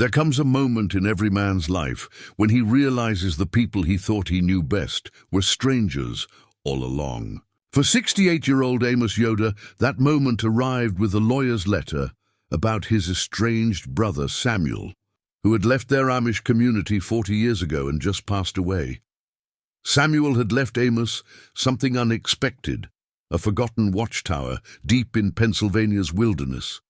There comes a moment in every man's life when he realizes the people he thought he knew best were strangers all along. For 68-year-old Amos Yoder, that moment arrived with a lawyer's letter about his estranged brother Samuel, who had left their Amish community 40 years ago and just passed away. Samuel had left Amos something unexpected, a forgotten watchtower deep in Pennsylvania's wilderness.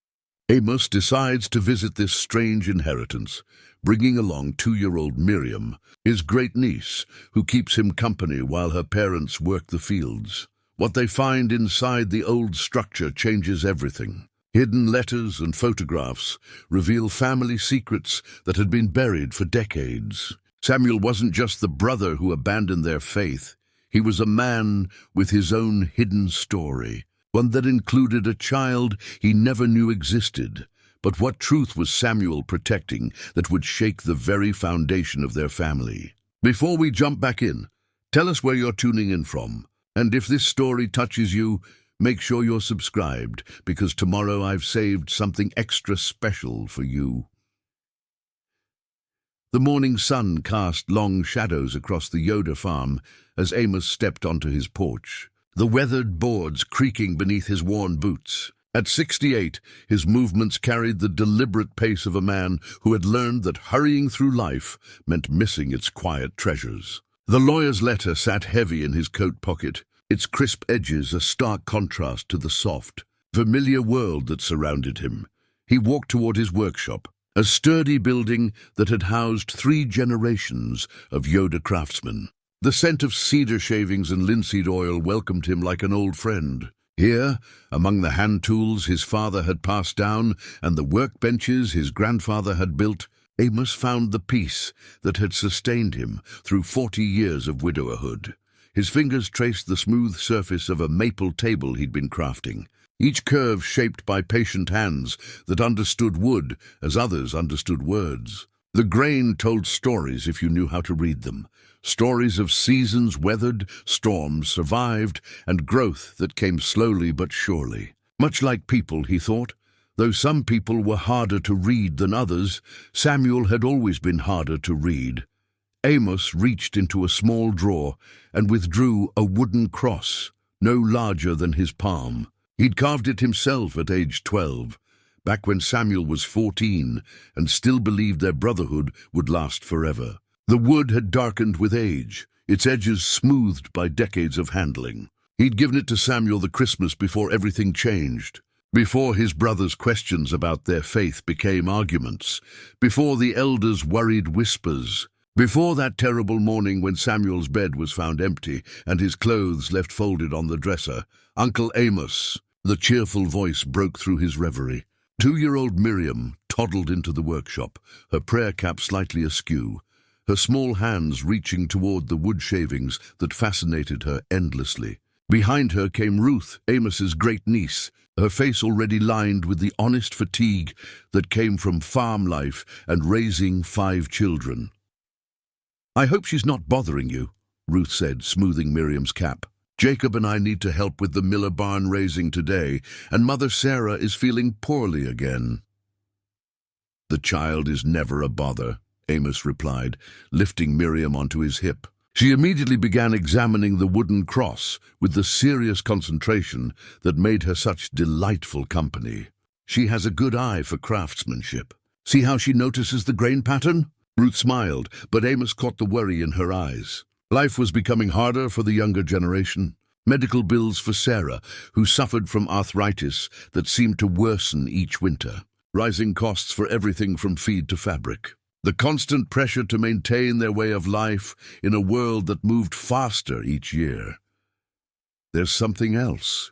Amos decides to visit this strange inheritance, bringing along 2-year-old Miriam, his great niece, who keeps him company while her parents work the fields. What they find inside the old structure changes everything. Hidden letters and photographs reveal family secrets that had been buried for decades. Samuel wasn't just the brother who abandoned their faith. He was a man with his own hidden story, one that included a child he never knew existed. But what truth was Samuel protecting that would shake the very foundation of their family? Before we jump back in, tell us where you're tuning in from. And if this story touches you, make sure you're subscribed, because tomorrow I've saved something extra special for you. The morning sun cast long shadows across the Yoder farm as Amos stepped onto his porch, the weathered boards creaking beneath his worn boots. At 68, his movements carried the deliberate pace of a man who had learned that hurrying through life meant missing its quiet treasures. The lawyer's letter sat heavy in his coat pocket, its crisp edges a stark contrast to the soft, familiar world that surrounded him. He walked toward his workshop, a sturdy building that had housed 3 generations of Yoder craftsmen. The scent of cedar shavings and linseed oil welcomed him like an old friend. Here, among the hand tools his father had passed down and the workbenches his grandfather had built, Amos found the peace that had sustained him through 40 years of widowerhood. His fingers traced the smooth surface of a maple table he'd been crafting, each curve shaped by patient hands that understood wood as others understood words. The grain told stories if you knew how to read them, stories of seasons weathered, storms survived, and growth that came slowly but surely. Much like people, he thought. Though some people were harder to read than others, Samuel had always been harder to read. Amos reached into a small drawer and withdrew a wooden cross, no larger than his palm. He'd carved it himself at age 12, back when Samuel was 14 and still believed their brotherhood would last forever. The wood had darkened with age, its edges smoothed by decades of handling. He'd given it to Samuel the Christmas before everything changed, before his brothers' questions about their faith became arguments, before the elders' worried whispers. Before that terrible morning when Samuel's bed was found empty and his clothes left folded on the dresser, Uncle Amos, the cheerful voice, broke through his reverie. 2-year-old Miriam toddled into the workshop, her prayer cap slightly askew, her small hands reaching toward the wood shavings that fascinated her endlessly. Behind her came Ruth, Amos's great niece, her face already lined with the honest fatigue that came from farm life and raising 5 children. "I hope she's not bothering you," Ruth said, smoothing Miriam's cap. "Jacob and I need to help with the Miller barn raising today, and Mother Sarah is feeling poorly again." "The child is never a bother," Amos replied, lifting Miriam onto his hip. She immediately began examining the wooden cross with the serious concentration that made her such delightful company. "She has a good eye for craftsmanship. See how she notices the grain pattern?" Ruth smiled, but Amos caught the worry in her eyes. Life was becoming harder for the younger generation. Medical bills for Sarah, who suffered from arthritis that seemed to worsen each winter. Rising costs for everything from feed to fabric. The constant pressure to maintain their way of life in a world that moved faster each year. "There's something else,"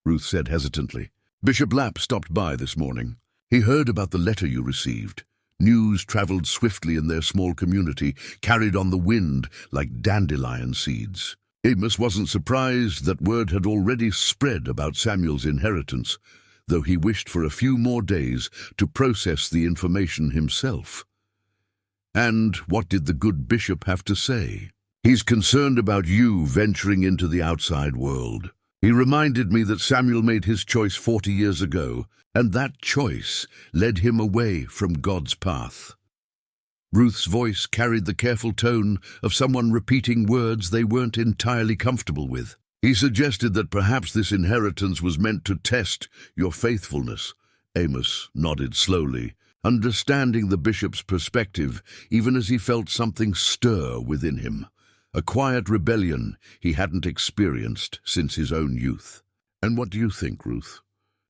Ruth said hesitantly. "Bishop Lapp stopped by this morning. He heard about the letter you received. News traveled swiftly in their small community, carried on the wind like dandelion seeds. Amos wasn't surprised that word had already spread about Samuel's inheritance, though he wished for a few more days to process the information himself. And what did the good bishop have to say? "He's concerned about you venturing into the outside world. He reminded me that Samuel made his choice 40 years ago, and that choice led him away from God's path. Ruth's voice carried the careful tone of someone repeating words they weren't entirely comfortable with. He suggested that perhaps this inheritance was meant to test your faithfulness. Amos nodded slowly, understanding the bishop's perspective, even as he felt something stir within him, a quiet rebellion he hadn't experienced since his own youth. "And what do you think, Ruth?"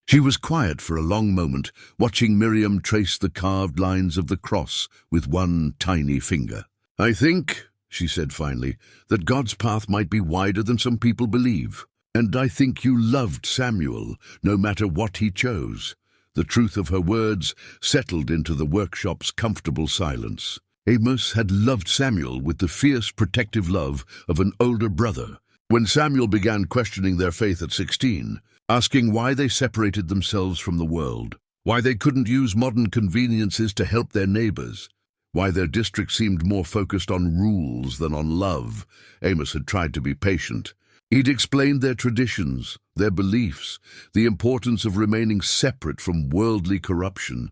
She was quiet for a long moment, watching Miriam trace the carved lines of the cross with one tiny finger. "I think," she said finally, "that God's path might be wider than some people believe. And I think you loved Samuel, no matter what he chose." The truth of her words settled into the workshop's comfortable silence. Amos had loved Samuel with the fierce protective love of an older brother. When Samuel began questioning their faith at 16, asking why they separated themselves from the world, why they couldn't use modern conveniences to help their neighbors, why their district seemed more focused on rules than on love, Amos had tried to be patient. He'd explained their traditions, their beliefs, the importance of remaining separate from worldly corruption.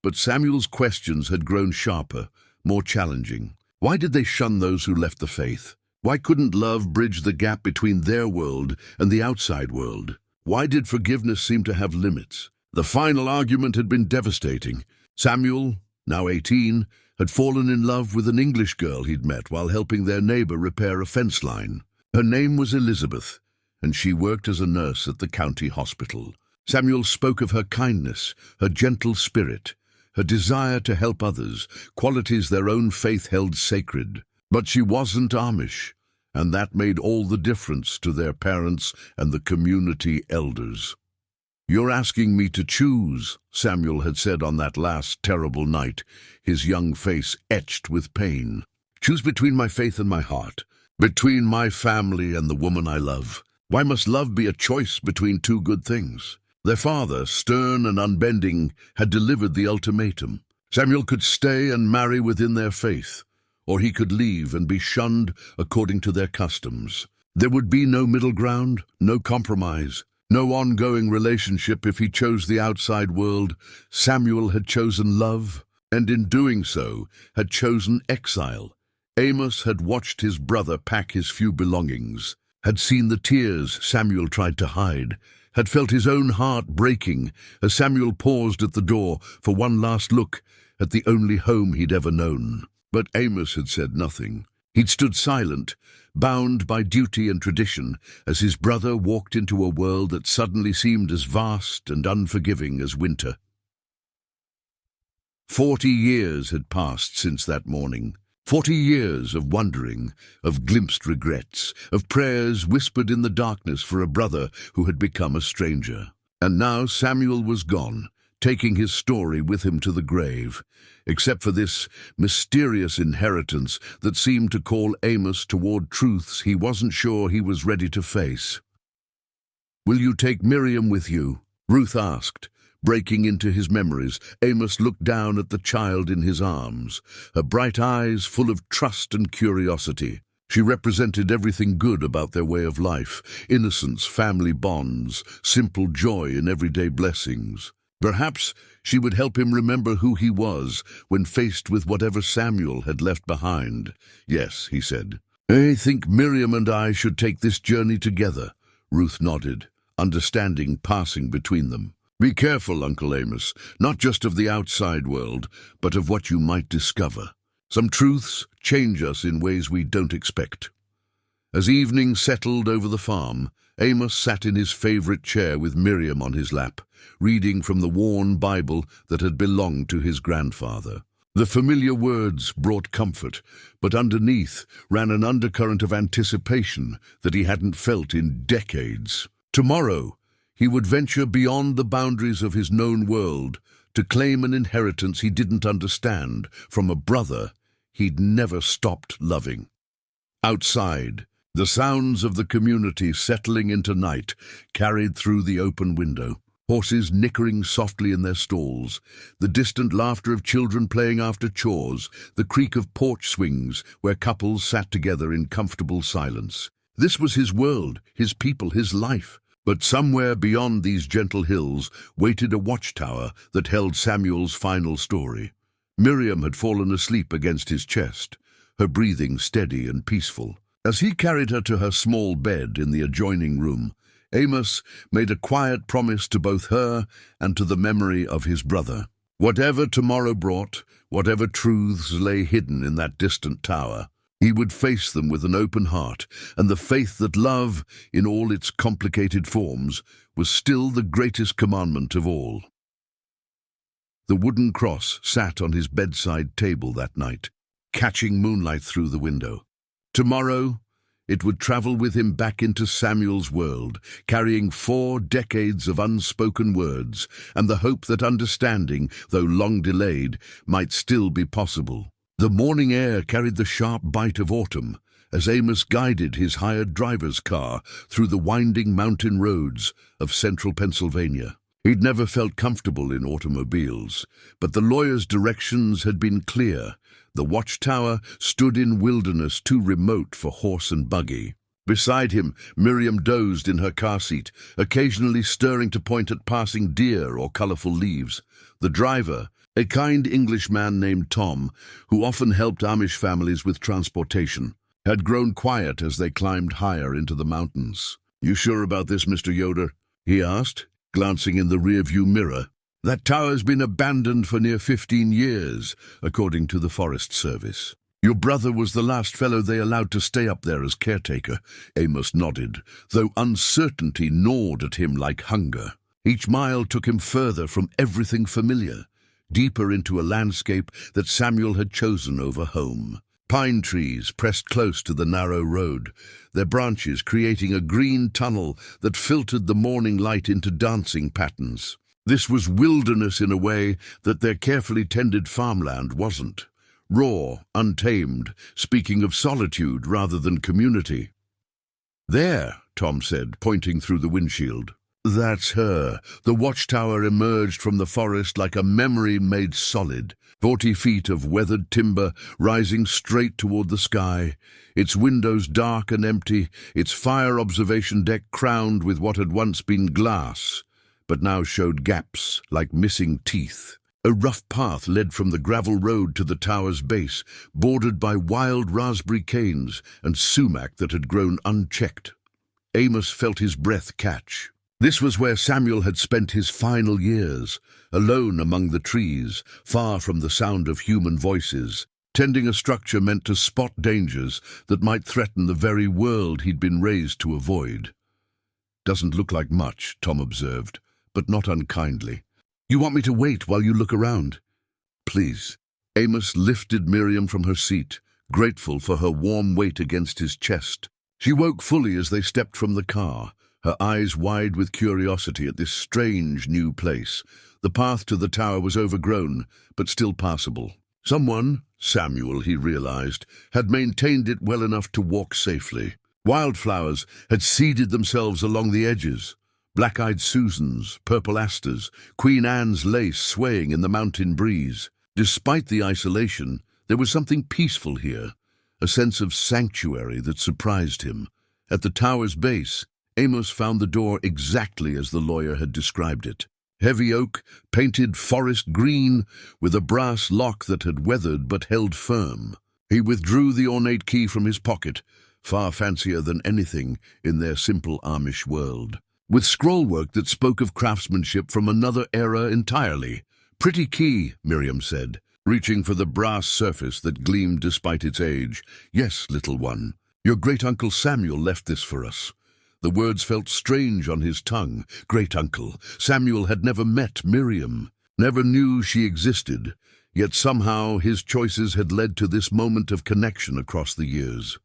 But Samuel's questions had grown sharper, more challenging. Why did they shun those who left the faith? Why couldn't love bridge the gap between their world and the outside world? Why did forgiveness seem to have limits? The final argument had been devastating. Samuel, now 18, had fallen in love with an English girl he'd met while helping their neighbor repair a fence line. Her name was Elizabeth, and she worked as a nurse at the county hospital. Samuel spoke of her kindness, her gentle spirit, her desire to help others, qualities their own faith held sacred. But she wasn't Amish, and that made all the difference to their parents and the community elders. "You're asking me to choose," Samuel had said on that last terrible night, his young face etched with pain. "Choose between my faith and my heart, between my family and the woman I love. Why must love be a choice between two good things?" Their father, stern and unbending, had delivered the ultimatum. Samuel could stay and marry within their faith, or he could leave and be shunned according to their customs. There would be no middle ground, no compromise, no ongoing relationship if he chose the outside world. Samuel had chosen love, and in doing so, had chosen exile. Amos had watched his brother pack his few belongings, had seen the tears Samuel tried to hide, had felt his own heart breaking as Samuel paused at the door for one last look at the only home he'd ever known. But Amos had said nothing. He'd stood silent, bound by duty and tradition, as his brother walked into a world that suddenly seemed as vast and unforgiving as winter. 40 years had passed since that morning. 40 years of wondering, of glimpsed regrets, of prayers whispered in the darkness for a brother who had become a stranger. And now Samuel was gone, taking his story with him to the grave, except for this mysterious inheritance that seemed to call Amos toward truths he wasn't sure he was ready to face. "Will you take Miriam with you?" Ruth asked. Breaking into his memories, Amos looked down at the child in his arms, her bright eyes full of trust and curiosity. She represented everything good about their way of life: innocence, family bonds, simple joy in everyday blessings. Perhaps she would help him remember who he was when faced with whatever Samuel had left behind. "Yes," he said. "I think Miriam and I should take this journey together." Ruth nodded, understanding passing between them. "Be careful, Uncle Amos, not just of the outside world, but of what you might discover. Some truths change us in ways we don't expect." As evening settled over the farm, Amos sat in his favorite chair with Miriam on his lap, reading from the worn Bible that had belonged to his grandfather. The familiar words brought comfort, but underneath ran an undercurrent of anticipation that he hadn't felt in decades. Tomorrow, he would venture beyond the boundaries of his known world to claim an inheritance he didn't understand from a brother he'd never stopped loving. Outside, the sounds of the community settling into night carried through the open window. Horses nickering softly in their stalls, the distant laughter of children playing after chores, the creak of porch swings where couples sat together in comfortable silence. This was his world, his people, his life. But somewhere beyond these gentle hills waited a watchtower that held Samuel's final story. Miriam had fallen asleep against his chest, her breathing steady and peaceful. As he carried her to her small bed in the adjoining room, Amos made a quiet promise to both her and to the memory of his brother. Whatever tomorrow brought, whatever truths lay hidden in that distant tower, he would face them with an open heart, and the faith that love, in all its complicated forms, was still the greatest commandment of all. The wooden cross sat on his bedside table that night, catching moonlight through the window. Tomorrow, it would travel with him back into Samuel's world, carrying 4 decades of unspoken words and the hope that understanding, though long delayed, might still be possible. The morning air carried the sharp bite of autumn as Amos guided his hired driver's car through the winding mountain roads of central Pennsylvania. He'd never felt comfortable in automobiles, but the lawyer's directions had been clear. The Watchtower stood in wilderness too remote for horse and buggy. Beside him, Miriam dozed in her car seat, occasionally stirring to point at passing deer or colorful leaves. The driver, a kind Englishman named Tom, who often helped Amish families with transportation, had grown quiet as they climbed higher into the mountains. "You sure about this, Mr. Yoder?" he asked, glancing in the rearview mirror. "That tower's been abandoned for near 15 years, according to the Forest Service. Your brother was the last fellow they allowed to stay up there as caretaker." Amos nodded, though uncertainty gnawed at him like hunger. Each mile took him further from everything familiar, deeper into a landscape that Samuel had chosen over home. Pine trees pressed close to the narrow road, their branches creating a green tunnel that filtered the morning light into dancing patterns. This was wilderness in a way that their carefully tended farmland wasn't. Raw, untamed, speaking of solitude rather than community. "There," Tom said, pointing through the windshield. "That's her." The Watchtower emerged from the forest like a memory made solid. 40 feet of weathered timber rising straight toward the sky, its windows dark and empty, its fire observation deck crowned with what had once been glass, but now showed gaps like missing teeth. A rough path led from the gravel road to the tower's base, bordered by wild raspberry canes and sumac that had grown unchecked. Amos felt his breath catch. This was where Samuel had spent his final years, alone among the trees, far from the sound of human voices, tending a structure meant to spot dangers that might threaten the very world he'd been raised to avoid. "Doesn't look like much," Tom observed, but not unkindly. "You want me to wait while you look around?" "Please." Amos lifted Miriam from her seat, grateful for her warm weight against his chest. She woke fully as they stepped from the car, her eyes wide with curiosity at this strange new place. The path to the tower was overgrown, but still passable. Someone, Samuel, he realized, had maintained it well enough to walk safely. Wildflowers had seeded themselves along the edges. Black-eyed Susans, purple asters, Queen Anne's lace swaying in the mountain breeze. Despite the isolation, there was something peaceful here, a sense of sanctuary that surprised him. At the tower's base, Amos found the door exactly as the lawyer had described it. Heavy oak, painted forest green, with a brass lock that had weathered but held firm. He withdrew the ornate key from his pocket, far fancier than anything in their simple Amish world, with scrollwork that spoke of craftsmanship from another era entirely. "Pretty key," Miriam said, reaching for the brass surface that gleamed despite its age. "Yes, little one. Your great-uncle Samuel left this for us." The words felt strange on his tongue. Great-uncle. Samuel had never met Miriam, never knew she existed, yet somehow his choices had led to this moment of connection across the years.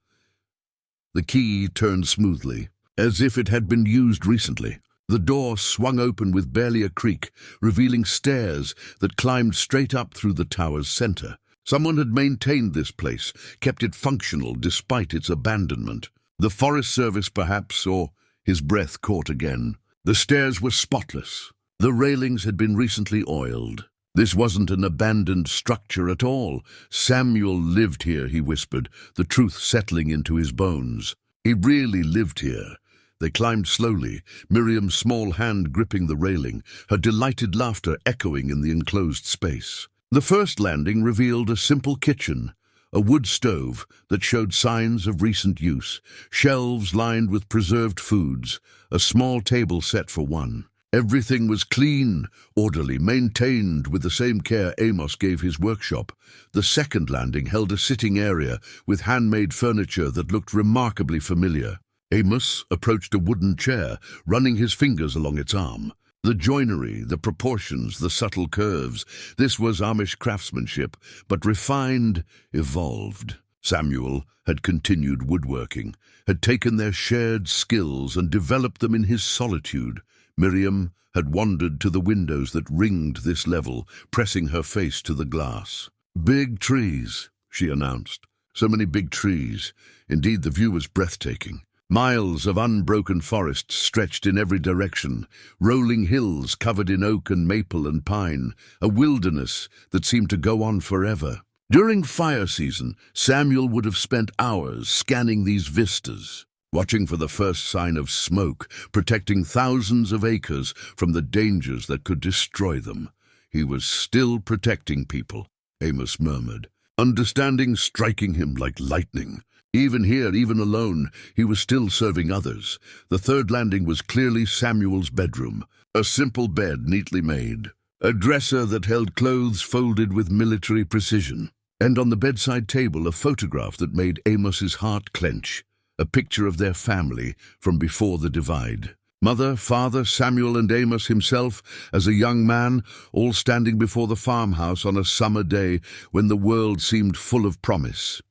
The key turned smoothly, as if it had been used recently. The door swung open with barely a creak, revealing stairs that climbed straight up through the tower's center. Someone had maintained this place, kept it functional despite its abandonment. The Forest Service, perhaps, or his breath caught again. The stairs were spotless. The railings had been recently oiled. This wasn't an abandoned structure at all. Samuel lived here, he whispered, the truth settling into his bones. He really lived here. They climbed slowly, Miriam's small hand gripping the railing, her delighted laughter echoing in the enclosed space. The first landing revealed a simple kitchen, a wood stove that showed signs of recent use, shelves lined with preserved foods, a small table set for one. Everything was clean, orderly, maintained with the same care Amos gave his workshop. The second landing held a sitting area with handmade furniture that looked remarkably familiar. Amos approached a wooden chair, running his fingers along its arm. The joinery, the proportions, the subtle curves, this was Amish craftsmanship, but refined, evolved. Samuel had continued woodworking, had taken their shared skills and developed them in his solitude. Miriam had wandered to the windows that ringed this level, pressing her face to the glass. "Big trees," she announced. "So many big trees. Indeed, the view was breathtaking. Miles of unbroken forest stretched in every direction, rolling hills covered in oak and maple and pine, a wilderness that seemed to go on forever." During fire season, Samuel would have spent hours scanning these vistas, watching for the first sign of smoke, protecting thousands of acres from the dangers that could destroy them. "He was still protecting people," Amos murmured, understanding striking him like lightning. Even here, even alone, he was still serving others. The third landing was clearly Samuel's bedroom, a simple bed neatly made, a dresser that held clothes folded with military precision, and on the bedside table a photograph that made Amos's heart clench, a picture of their family from before the divide. Mother, father, Samuel and Amos himself, as a young man, all standing before the farmhouse on a summer day when the world seemed full of promise.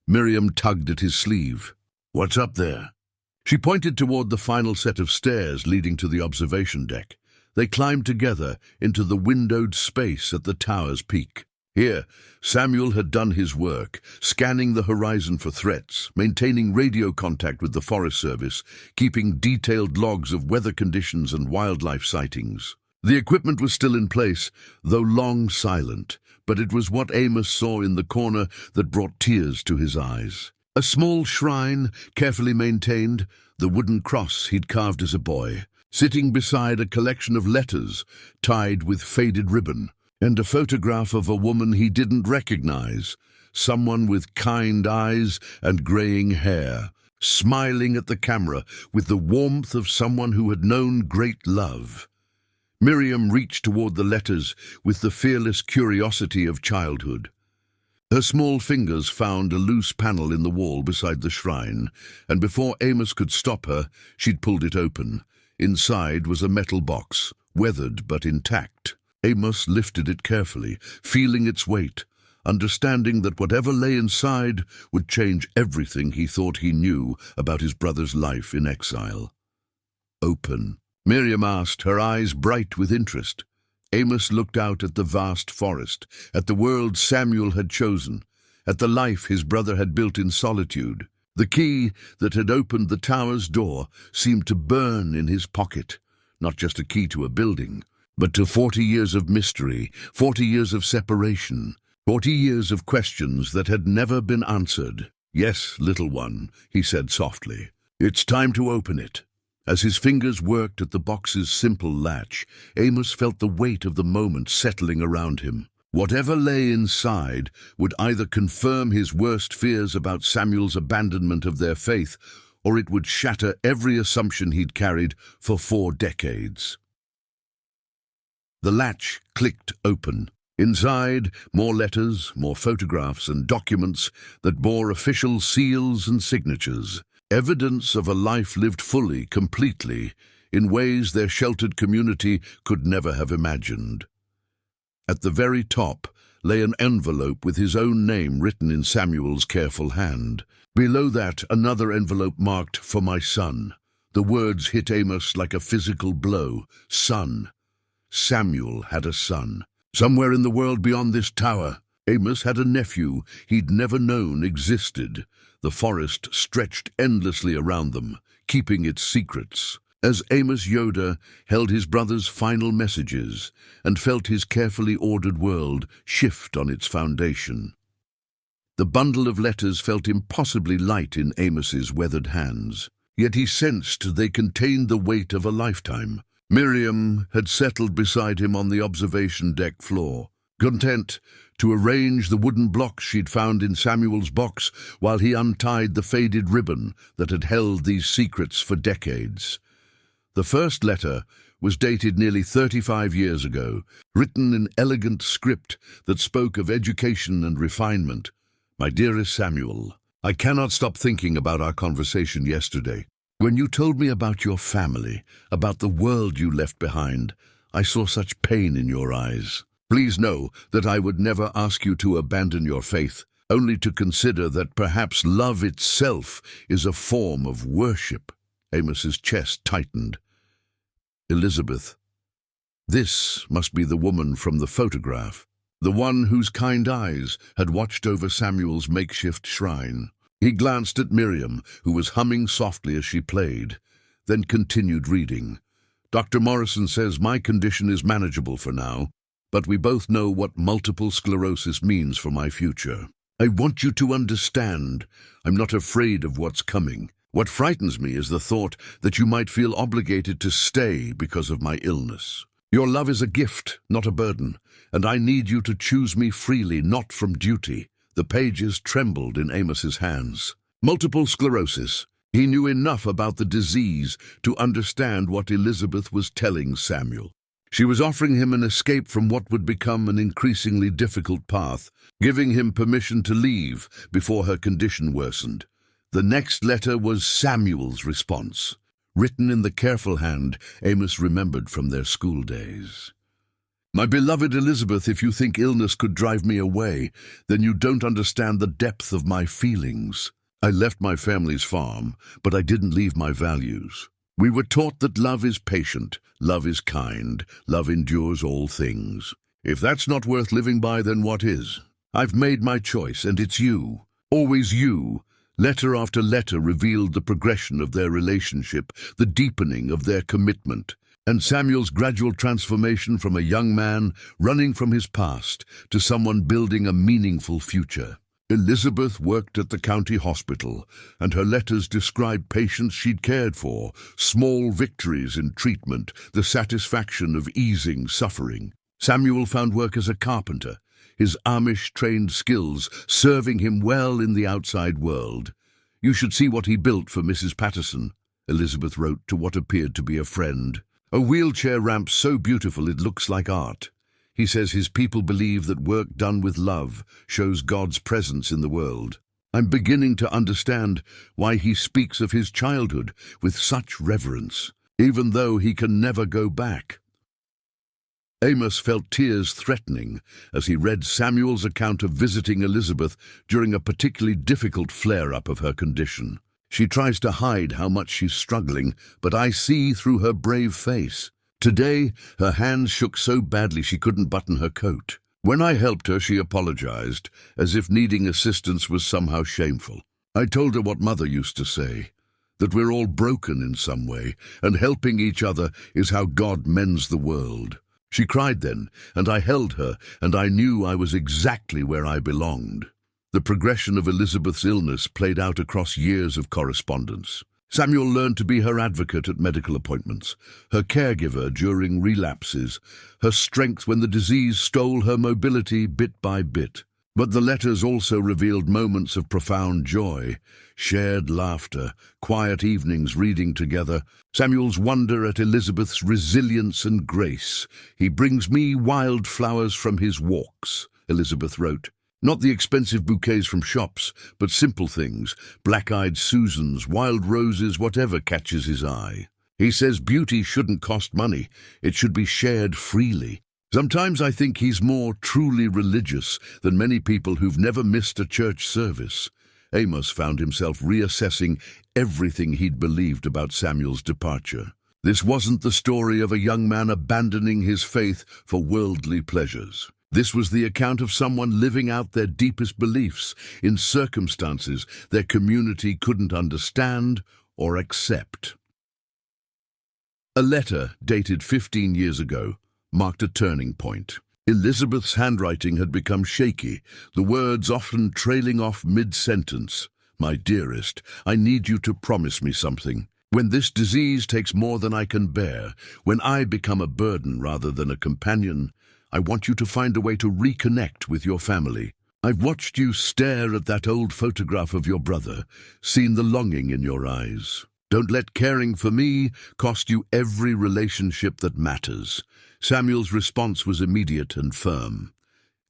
Miriam tugged at his sleeve. "What's up there?" She pointed toward the final set of stairs leading to the observation deck. They climbed together into the windowed space at the tower's peak. Here, Samuel had done his work, scanning the horizon for threats, maintaining radio contact with the Forest Service, keeping detailed logs of weather conditions and wildlife sightings. The equipment was still in place, though long silent, but it was what Amos saw in the corner that brought tears to his eyes. A small shrine, carefully maintained, the wooden cross he'd carved as a boy, sitting beside a collection of letters tied with faded ribbon, and a photograph of a woman he didn't recognize, someone with kind eyes and graying hair, smiling at the camera with the warmth of someone who had known great love. Miriam reached toward the letters with the fearless curiosity of childhood. Her small fingers found a loose panel in the wall beside the shrine, and before Amos could stop her, she'd pulled it open. Inside was a metal box, weathered but intact. Amos lifted it carefully, feeling its weight, understanding that whatever lay inside would change everything he thought he knew about his brother's life in exile. "Open," Miriam asked, her eyes bright with interest. Amos looked out at the vast forest, at the world Samuel had chosen, at the life his brother had built in solitude. The key that had opened the tower's door seemed to burn in his pocket, not just a key to a building, but to 40 years of mystery, 40 years of separation, 40 years of questions that had never been answered. "Yes, little one," he said softly. "It's time to open it." As his fingers worked at the box's simple latch, Amos felt the weight of the moment settling around him. Whatever lay inside would either confirm his worst fears about Samuel's abandonment of their faith, or it would shatter every assumption he'd carried for 4 decades. The latch clicked open. Inside, more letters, more photographs and documents that bore official seals and signatures. Evidence of a life lived fully, completely, in ways their sheltered community could never have imagined. At the very top lay an envelope with his own name written in Samuel's careful hand. Below that, another envelope marked, "For my son." The words hit Amos like a physical blow. Son. Samuel had a son. Somewhere in the world beyond this tower, Amos had a nephew he'd never known existed. The forest stretched endlessly around them, keeping its secrets. As Amos Yoder held his brother's final messages and felt his carefully ordered world shift on its foundation. The bundle of letters felt impossibly light in Amos's weathered hands, yet he sensed they contained the weight of a lifetime. Miriam had settled beside him on the observation deck floor. content to arrange the wooden blocks she'd found in Samuel's box while he untied the faded ribbon that had held these secrets for decades. The first letter was dated nearly 35 years ago, written in elegant script that spoke of education and refinement. My dearest Samuel, I cannot stop thinking about our conversation yesterday. When you told me about your family, about the world you left behind, I saw such pain in your eyes. Please know that I would never ask you to abandon your faith, only to consider that perhaps love itself is a form of worship. Amos's chest tightened. Elizabeth. This must be the woman from the photograph, the one whose kind eyes had watched over Samuel's makeshift shrine. He glanced at Miriam, who was humming softly as she played, then continued reading. Dr. Morrison says my condition is manageable for now, but we both know what multiple sclerosis means for my future. I want you to understand, I'm not afraid of what's coming. What frightens me is the thought that you might feel obligated to stay because of my illness. Your love is a gift, not a burden, and I need you to choose me freely, not from duty. The pages trembled in Amos's hands. Multiple sclerosis. He knew enough about the disease to understand what Elizabeth was telling Samuel. She was offering him an escape from what would become an increasingly difficult path, giving him permission to leave before her condition worsened. The next letter was Samuel's response, written in the careful hand Amos remembered from their school days. My beloved Elizabeth, if you think illness could drive me away, then you don't understand the depth of my feelings. I left my family's farm, but I didn't leave my values. We were taught that love is patient, love is kind, love endures all things. If that's not worth living by, then what is? I've made my choice, and it's you, always you. Letter after letter revealed the progression of their relationship, the deepening of their commitment, and Samuel's gradual transformation from a young man running from his past to someone building a meaningful future. Elizabeth worked at the county hospital, and her letters described patients she'd cared for, small victories in treatment, the satisfaction of easing suffering. Samuel found work as a carpenter, his Amish-trained skills serving him well in the outside world. You should see what he built for Mrs. Patterson, Elizabeth wrote to what appeared to be a friend. A wheelchair ramp so beautiful it looks like art. He says his people believe that work done with love shows God's presence in the world. I'm beginning to understand why he speaks of his childhood with such reverence, even though he can never go back. Amos felt tears threatening as he read Samuel's account of visiting Elizabeth during a particularly difficult flare-up of her condition. She tries to hide how much she's struggling, but I see through her brave face. Today, her hands shook so badly she couldn't button her coat. When I helped her, she apologized, as if needing assistance was somehow shameful. I told her what Mother used to say, that we're all broken in some way, and helping each other is how God mends the world. She cried then, and I held her, and I knew I was exactly where I belonged. The progression of Elizabeth's illness played out across years of correspondence. Samuel learned to be her advocate at medical appointments, her caregiver during relapses, her strength when the disease stole her mobility bit by bit. But the letters also revealed moments of profound joy, shared laughter, quiet evenings reading together, Samuel's wonder at Elizabeth's resilience and grace. He brings me wildflowers from his walks, Elizabeth wrote. Not the expensive bouquets from shops, but simple things, black-eyed Susans, wild roses, whatever catches his eye. He says beauty shouldn't cost money, it should be shared freely. Sometimes I think he's more truly religious than many people who've never missed a church service. Amos found himself reassessing everything he'd believed about Samuel's departure. This wasn't the story of a young man abandoning his faith for worldly pleasures. This was the account of someone living out their deepest beliefs in circumstances their community couldn't understand or accept. A letter dated 15 years ago marked a turning point. Elizabeth's handwriting had become shaky, the words often trailing off mid-sentence. My dearest, I need you to promise me something. When this disease takes more than I can bear, when I become a burden rather than a companion, I want you to find a way to reconnect with your family. I've watched you stare at that old photograph of your brother, seen the longing in your eyes. Don't let caring for me cost you every relationship that matters." Samuel's response was immediate and firm.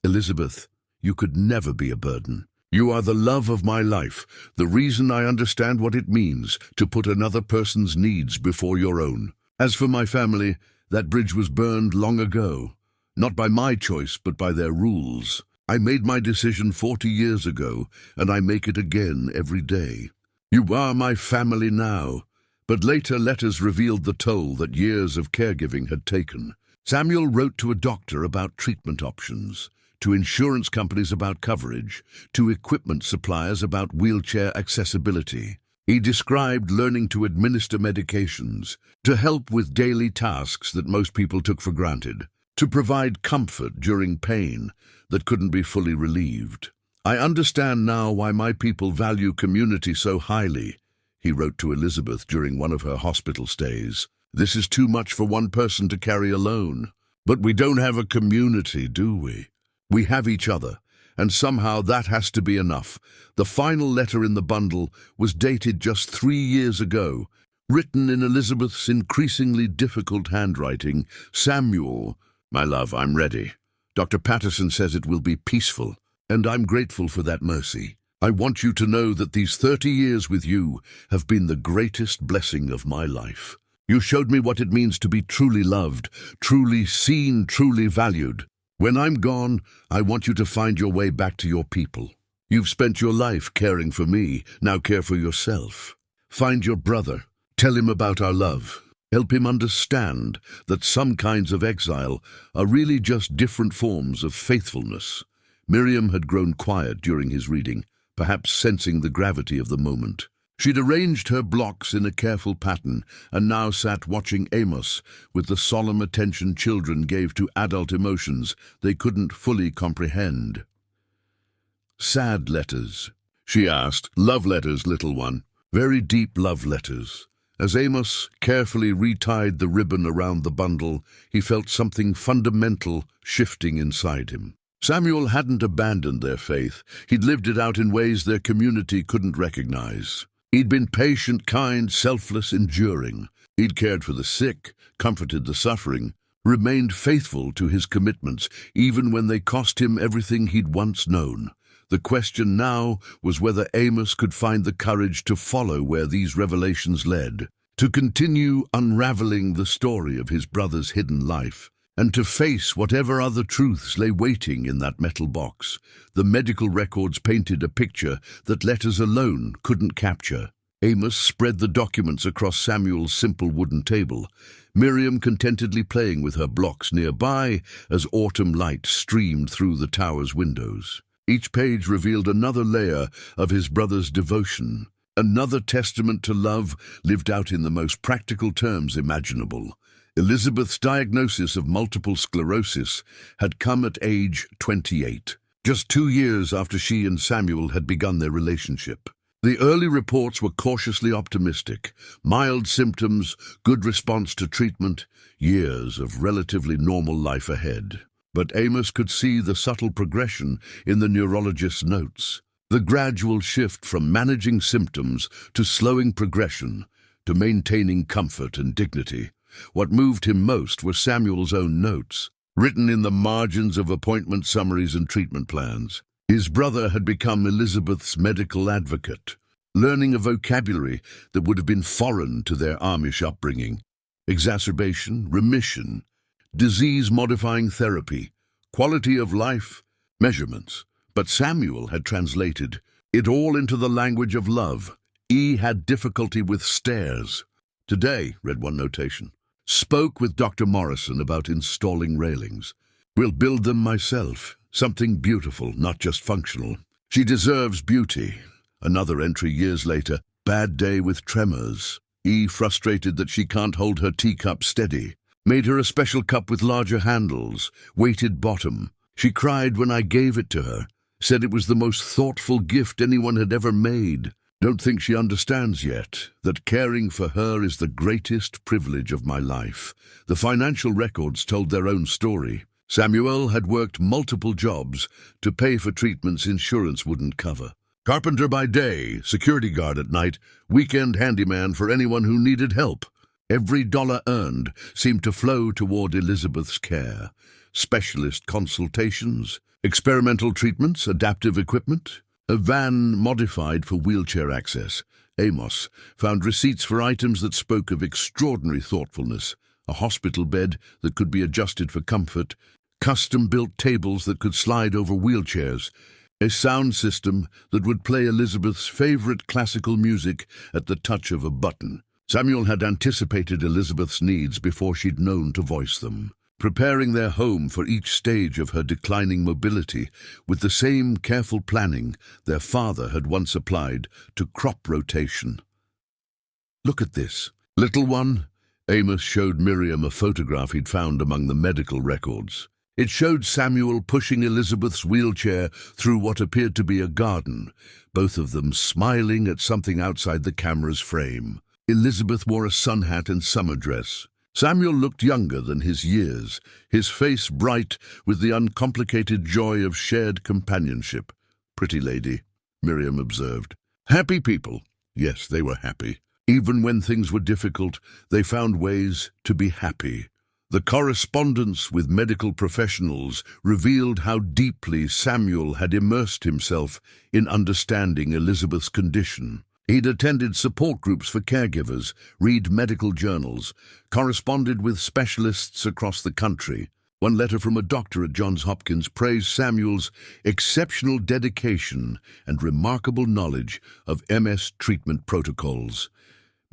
"Elizabeth, you could never be a burden. You are the love of my life, the reason I understand what it means to put another person's needs before your own. As for my family, that bridge was burned long ago, not by my choice but by their rules. I made my decision 40 years ago, and I make it again every day. You are my family now." But later letters revealed the toll that years of caregiving had taken. Samuel wrote to a doctor about treatment options, to insurance companies about coverage, to equipment suppliers about wheelchair accessibility. He described learning to administer medications, to help with daily tasks that most people took for granted, to provide comfort during pain that couldn't be fully relieved. "I understand now why my people value community so highly," he wrote to Elizabeth during one of her hospital stays. "This is too much for one person to carry alone. But we don't have a community, do we? We have each other, and somehow that has to be enough." The final letter in the bundle was dated just 3 years ago, written in Elizabeth's increasingly difficult handwriting. "Samuel, my love, I'm ready. Dr. Patterson says it will be peaceful, and I'm grateful for that mercy. I want you to know that these 30 years with you have been the greatest blessing of my life. You showed me what it means to be truly loved, truly seen, truly valued. When I'm gone, I want you to find your way back to your people. You've spent your life caring for me, now care for yourself. Find your brother, tell him about our love. Help him understand that some kinds of exile are really just different forms of faithfulness." Miriam had grown quiet during his reading, perhaps sensing the gravity of the moment. She'd arranged her blocks in a careful pattern and now sat watching Amos with the solemn attention children gave to adult emotions they couldn't fully comprehend. "Sad letters?" she asked. "Love letters, little one. Very deep love letters." As Amos carefully retied the ribbon around the bundle, he felt something fundamental shifting inside him. Samuel hadn't abandoned their faith. He'd lived it out in ways their community couldn't recognize. He'd been patient, kind, selfless, enduring. He'd cared for the sick, comforted the suffering, remained faithful to his commitments, even when they cost him everything he'd once known. The question now was whether Amos could find the courage to follow where these revelations led, to continue unraveling the story of his brother's hidden life, and to face whatever other truths lay waiting in that metal box. The medical records painted a picture that letters alone couldn't capture. Amos spread the documents across Samuel's simple wooden table, Miriam contentedly playing with her blocks nearby as autumn light streamed through the tower's windows. Each page revealed another layer of his brother's devotion, another testament to love lived out in the most practical terms imaginable. Elizabeth's diagnosis of multiple sclerosis had come at age 28, just 2 years after she and Samuel had begun their relationship. The early reports were cautiously optimistic. Mild symptoms, good response to treatment, years of relatively normal life ahead. But Amos could see the subtle progression in the neurologist's notes, the gradual shift from managing symptoms to slowing progression, to maintaining comfort and dignity. What moved him most were Samuel's own notes, written in the margins of appointment summaries and treatment plans. His brother had become Elizabeth's medical advocate, learning a vocabulary that would have been foreign to their Amish upbringing. Exacerbation, remission, disease-modifying therapy, quality of life, measurements. But Samuel had translated it all into the language of love. He had difficulty with stairs. "Today," read one notation, "spoke with Dr. Morrison about installing railings. Will build them myself. Something beautiful, not just functional. She deserves beauty." Another entry years later, "Bad day with tremors. E frustrated that she can't hold her teacup steady. Made her a special cup with larger handles, weighted bottom. She cried when I gave it to her. Said it was the most thoughtful gift anyone had ever made. Don't think she understands yet that caring for her is the greatest privilege of my life." The financial records told their own story. Samuel had worked multiple jobs to pay for treatments insurance wouldn't cover. Carpenter by day, security guard at night, weekend handyman for anyone who needed help. Every dollar earned seemed to flow toward Elizabeth's care. Specialist consultations, experimental treatments, adaptive equipment, a van modified for wheelchair access. Amos found receipts for items that spoke of extraordinary thoughtfulness, a hospital bed that could be adjusted for comfort, custom-built tables that could slide over wheelchairs, a sound system that would play Elizabeth's favorite classical music at the touch of a button. Samuel had anticipated Elizabeth's needs before she'd known to voice them, preparing their home for each stage of her declining mobility with the same careful planning their father had once applied to crop rotation. "Look at this, little one." Amos showed Miriam a photograph he'd found among the medical records. It showed Samuel pushing Elizabeth's wheelchair through what appeared to be a garden, both of them smiling at something outside the camera's frame. Elizabeth wore a sun hat and summer dress. Samuel looked younger than his years, his face bright with the uncomplicated joy of shared companionship. "Pretty lady," Miriam observed. "Happy people." Yes, they were happy. Even when things were difficult, they found ways to be happy. The correspondence with medical professionals revealed how deeply Samuel had immersed himself in understanding Elizabeth's condition. He'd attended support groups for caregivers, read medical journals, corresponded with specialists across the country. One letter from a doctor at Johns Hopkins praised Samuel's exceptional dedication and remarkable knowledge of MS treatment protocols.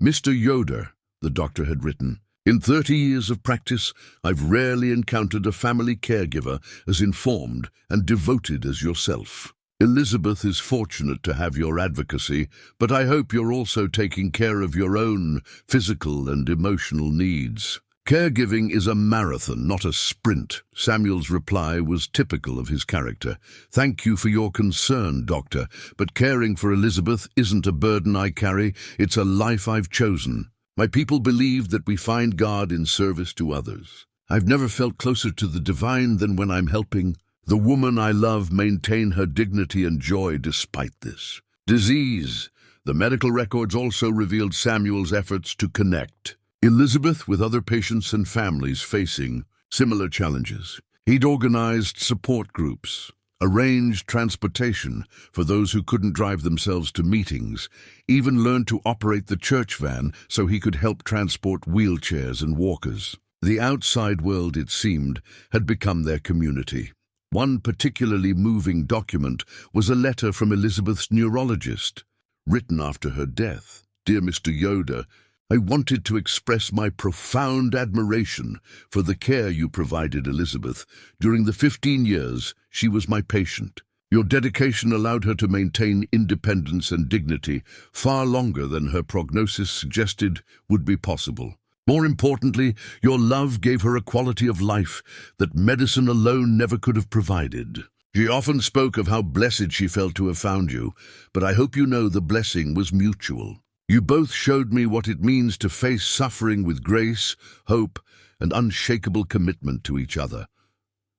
"Mr. Yoder," the doctor had written, "in 30 years of practice, I've rarely encountered a family caregiver as informed and devoted as yourself. Elizabeth is fortunate to have your advocacy, but I hope you're also taking care of your own physical and emotional needs. Caregiving is a marathon, not a sprint." Samuel's reply was typical of his character. "Thank you for your concern, doctor, but caring for Elizabeth isn't a burden I carry, it's a life I've chosen. My people believe that we find God in service to others. I've never felt closer to the divine than when I'm helping the woman I love maintain her dignity and joy despite this disease." The medical records also revealed Samuel's efforts to connect Elizabeth with other patients and families facing similar challenges. He'd organized support groups, arranged transportation for those who couldn't drive themselves to meetings, even learned to operate the church van so he could help transport wheelchairs and walkers. The outside world, it seemed, had become their community. One particularly moving document was a letter from Elizabeth's neurologist, written after her death. "Dear Mr. Yoder, I wanted to express my profound admiration for the care you provided Elizabeth during the 15 years she was my patient. Your dedication allowed her to maintain independence and dignity far longer than her prognosis suggested would be possible. More importantly, your love gave her a quality of life that medicine alone never could have provided. She often spoke of how blessed she felt to have found you, but I hope you know the blessing was mutual. You both showed me what it means to face suffering with grace, hope, and unshakable commitment to each other."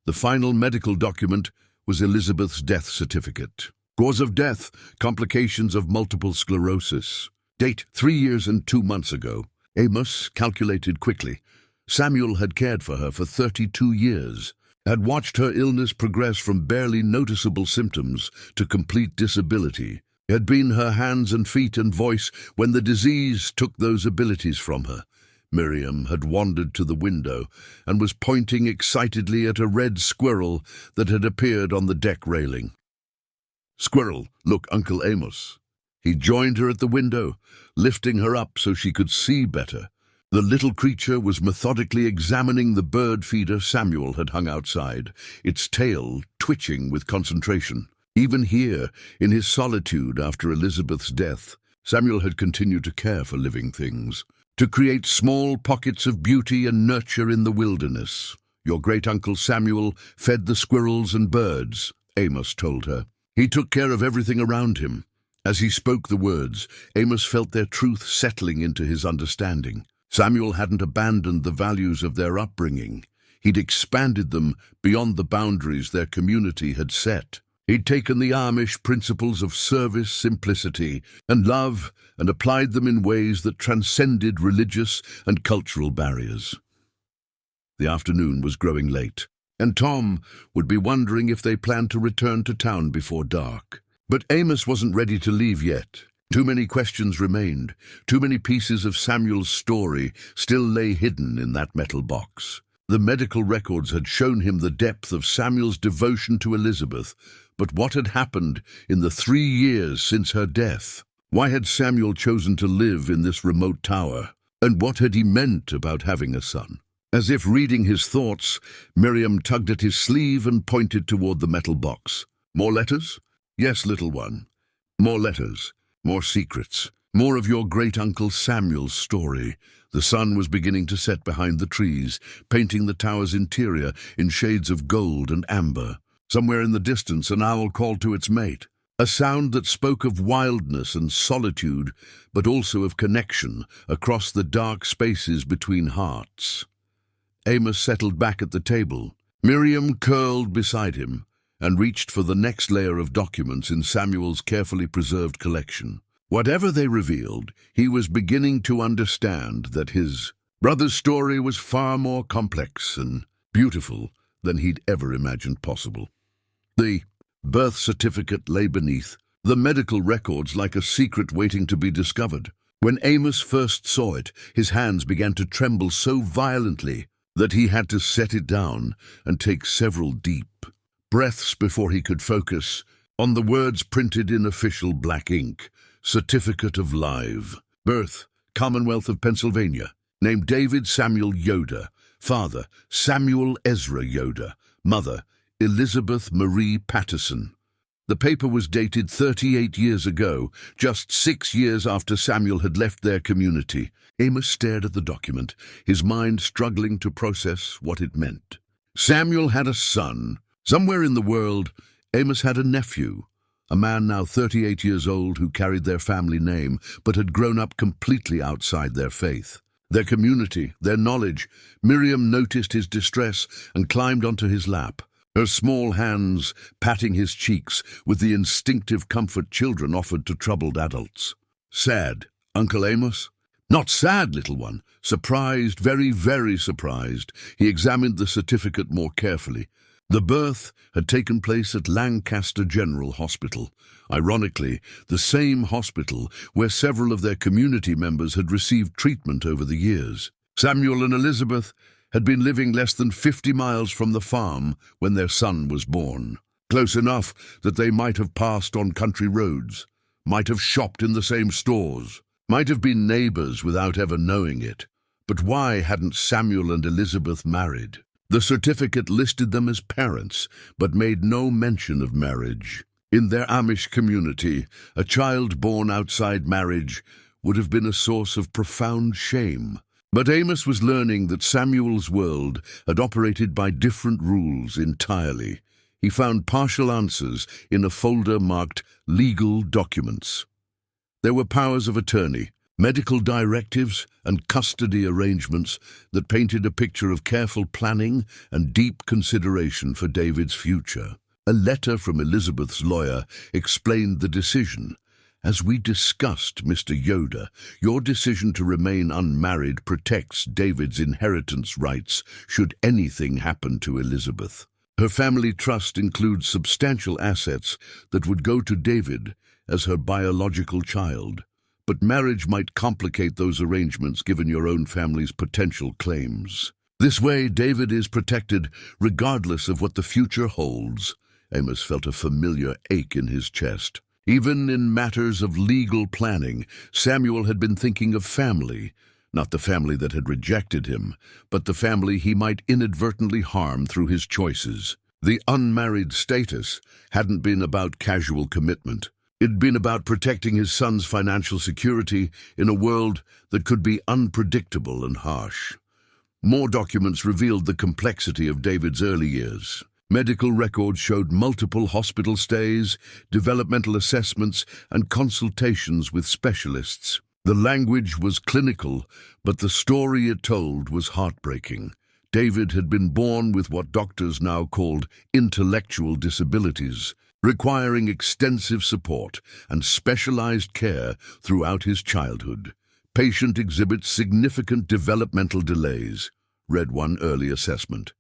The final medical document was Elizabeth's death certificate. Cause of death, complications of multiple sclerosis. Date, 3 years and 2 months ago. Amos calculated quickly. Samuel had cared for her for 32 years, had watched her illness progress from barely noticeable symptoms to complete disability, had been her hands and feet and voice when the disease took those abilities from her. Miriam had wandered to the window and was pointing excitedly at a red squirrel that had appeared on the deck railing. "Squirrel, look, Uncle Amos." He joined her at the window, lifting her up so she could see better. The little creature was methodically examining the bird feeder Samuel had hung outside, its tail twitching with concentration. Even here, in his solitude after Elizabeth's death, Samuel had continued to care for living things, to create small pockets of beauty and nurture in the wilderness. "Your great-uncle Samuel fed the squirrels and birds," Amos told her. "He took care of everything around him." As he spoke the words, Amos felt their truth settling into his understanding. Samuel hadn't abandoned the values of their upbringing. He'd expanded them beyond the boundaries their community had set. He'd taken the Amish principles of service, simplicity, and love and applied them in ways that transcended religious and cultural barriers. The afternoon was growing late, and Tom would be wondering if they planned to return to town before dark. But Amos wasn't ready to leave yet. Too many questions remained. Too many pieces of Samuel's story still lay hidden in that metal box. The medical records had shown him the depth of Samuel's devotion to Elizabeth, but what had happened in the 3 years since her death? Why had Samuel chosen to live in this remote tower? And what had he meant about having a son? As if reading his thoughts, Miriam tugged at his sleeve and pointed toward the metal box. More letters? Yes, little one. More letters. More secrets. More of your great-uncle Samuel's story. The sun was beginning to set behind the trees, painting the tower's interior in shades of gold and amber. Somewhere in the distance, an owl called to its mate, a sound that spoke of wildness and solitude, but also of connection across the dark spaces between hearts. Amos settled back at the table. Miriam curled beside him and reached for the next layer of documents in Samuel's carefully preserved collection. Whatever they revealed, he was beginning to understand that his brother's story was far more complex and beautiful than he'd ever imagined possible. The birth certificate lay beneath, the medical records like a secret waiting to be discovered. When Amos first saw it, his hands began to tremble so violently that he had to set it down and take several deep breaths before he could focus on the words printed in official black ink. Certificate of Live. Birth, Commonwealth of Pennsylvania. Name David Samuel Yoder. Father, Samuel Ezra Yoder. Mother, Elizabeth Marie Patterson. The paper was dated 38 years ago, just 6 years after Samuel had left their community. Amos stared at the document, his mind struggling to process what it meant. Samuel had a son. Somewhere in the world, Amos had a nephew. A man now 38 years old who carried their family name, but had grown up completely outside their faith. Their community, their knowledge. Miriam noticed his distress and climbed onto his lap, her small hands patting his cheeks with the instinctive comfort children offered to troubled adults. Sad, Uncle Amos? Not sad, little one. Surprised, very, very surprised. He examined the certificate more carefully. The birth had taken place at Lancaster General Hospital. Ironically, the same hospital where several of their community members had received treatment over the years. Samuel and Elizabeth had been living less than 50 miles from the farm when their son was born. Close enough that they might have passed on country roads, might have shopped in the same stores, might have been neighbors without ever knowing it. But why hadn't Samuel and Elizabeth married? The certificate listed them as parents, but made no mention of marriage. In their Amish community, a child born outside marriage would have been a source of profound shame. But Amos was learning that Samuel's world had operated by different rules entirely. He found partial answers in a folder marked Legal Documents. There were powers of attorney, medical directives, and custody arrangements that painted a picture of careful planning and deep consideration for David's future. A letter from Elizabeth's lawyer explained the decision. As we discussed, Mr. Yoder, your decision to remain unmarried protects David's inheritance rights should anything happen to Elizabeth. Her family trust includes substantial assets that would go to David as her biological child. But marriage might complicate those arrangements given your own family's potential claims. This way, David is protected regardless of what the future holds. Amos felt a familiar ache in his chest. Even in matters of legal planning, Samuel had been thinking of family, not the family that had rejected him, but the family he might inadvertently harm through his choices. The unmarried status hadn't been about casual commitment. It'd been about protecting his son's financial security in a world that could be unpredictable and harsh. More documents revealed the complexity of David's early years. Medical records showed multiple hospital stays, developmental assessments, and consultations with specialists. The language was clinical, but the story it told was heartbreaking. David had been born with what doctors now called intellectual disabilities, requiring extensive support and specialized care throughout his childhood. Patient exhibits significant developmental delays, read one early assessment.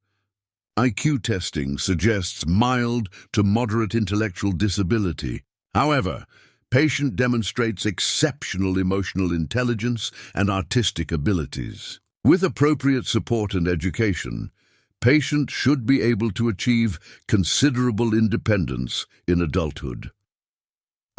IQ testing suggests mild to moderate intellectual disability. However, patient demonstrates exceptional emotional intelligence and artistic abilities. With appropriate support and education, patient should be able to achieve considerable independence in adulthood.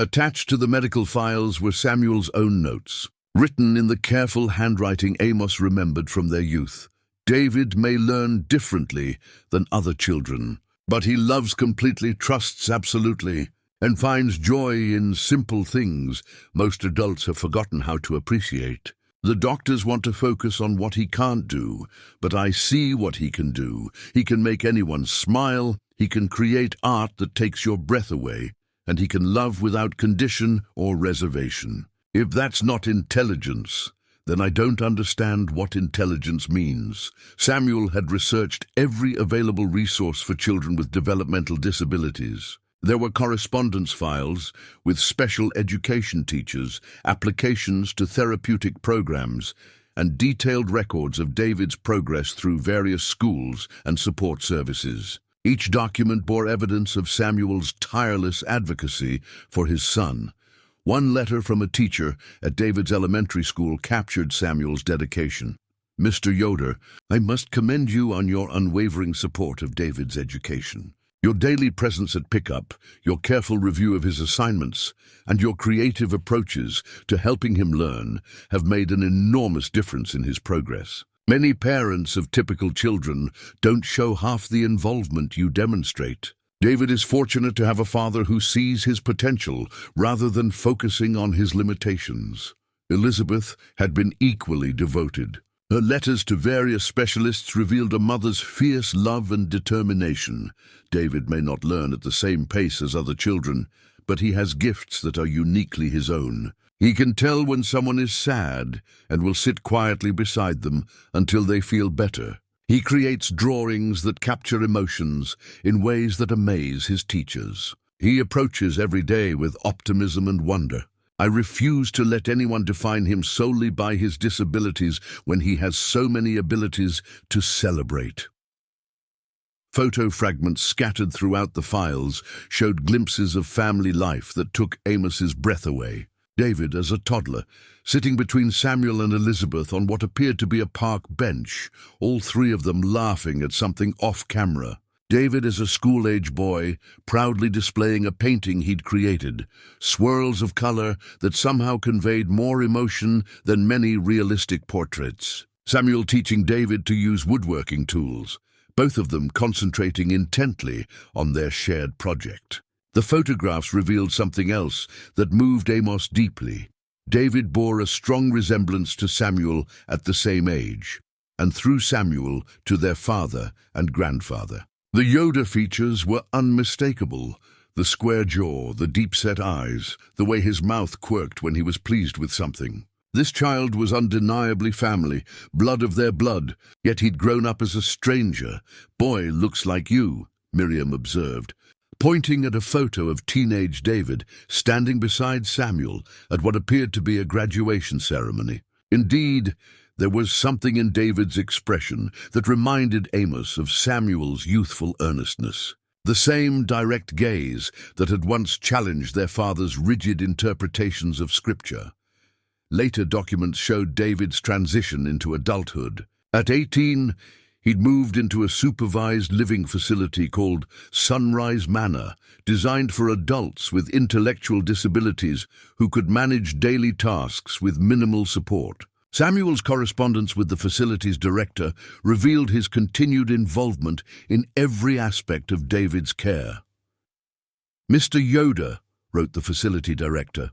Attached to the medical files were Samuel's own notes, written in the careful handwriting Amos remembered from their youth. David may learn differently than other children, but he loves completely, trusts absolutely, and finds joy in simple things most adults have forgotten how to appreciate. The doctors want to focus on what he can't do, but I see what he can do. He can make anyone smile, he can create art that takes your breath away, and he can love without condition or reservation. If that's not intelligence, then I don't understand what intelligence means. Samuel had researched every available resource for children with developmental disabilities. There were correspondence files with special education teachers, applications to therapeutic programs, and detailed records of David's progress through various schools and support services. Each document bore evidence of Samuel's tireless advocacy for his son. One letter from a teacher at David's elementary school captured Samuel's dedication. "Mr. Yoder, I must commend you on your unwavering support of David's education. Your daily presence at pickup, your careful review of his assignments, and your creative approaches to helping him learn have made an enormous difference in his progress. Many parents of typical children don't show half the involvement you demonstrate. David is fortunate to have a father who sees his potential rather than focusing on his limitations." Elizabeth had been equally devoted. Her letters to various specialists revealed a mother's fierce love and determination. David may not learn at the same pace as other children, but he has gifts that are uniquely his own. He can tell when someone is sad and will sit quietly beside them until they feel better. He creates drawings that capture emotions in ways that amaze his teachers. He approaches every day with optimism and wonder. I refuse to let anyone define him solely by his disabilities when he has so many abilities to celebrate. Photo fragments scattered throughout the files showed glimpses of family life that took Amos's breath away. David, as a toddler, sitting between Samuel and Elizabeth on what appeared to be a park bench, all three of them laughing at something off-camera. David, as a school-age boy, proudly displaying a painting he'd created, swirls of color that somehow conveyed more emotion than many realistic portraits. Samuel teaching David to use woodworking tools, both of them concentrating intently on their shared project. The photographs revealed something else that moved Amos deeply. David bore a strong resemblance to Samuel at the same age, and through Samuel to their father and grandfather. The Yoder features were unmistakable. The square jaw, the deep-set eyes, the way his mouth quirked when he was pleased with something. This child was undeniably family, blood of their blood, yet he'd grown up as a stranger. "Boy looks like you," Miriam observed, pointing at a photo of teenage David standing beside Samuel at what appeared to be a graduation ceremony. Indeed, there was something in David's expression that reminded Amos of Samuel's youthful earnestness. The same direct gaze that had once challenged their father's rigid interpretations of Scripture. Later documents showed David's transition into adulthood. At 18, he'd moved into a supervised living facility called Sunrise Manor, designed for adults with intellectual disabilities who could manage daily tasks with minimal support. Samuel's correspondence with the facility's director revealed his continued involvement in every aspect of David's care. "Mr. Yoder," wrote the facility director,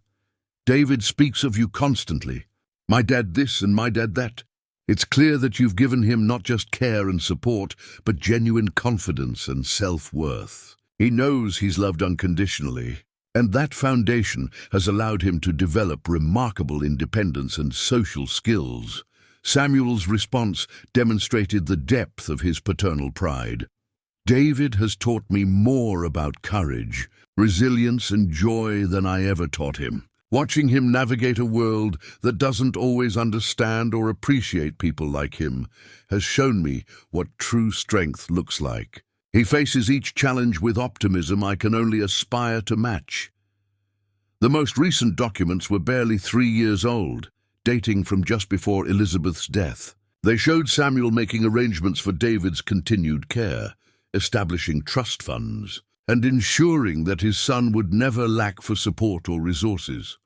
"David speaks of you constantly. My dad this and my dad that. It's clear that you've given him not just care and support, but genuine confidence and self-worth. He knows he's loved unconditionally, and that foundation has allowed him to develop remarkable independence and social skills." Samuel's response demonstrated the depth of his paternal pride. David has taught me more about courage, resilience, and joy than I ever taught him. Watching him navigate a world that doesn't always understand or appreciate people like him has shown me what true strength looks like. He faces each challenge with optimism I can only aspire to match. The most recent documents were barely 3 years old, dating from just before Elizabeth's death. They showed Samuel making arrangements for David's continued care, establishing trust funds, and ensuring that his son would never lack for support or resources.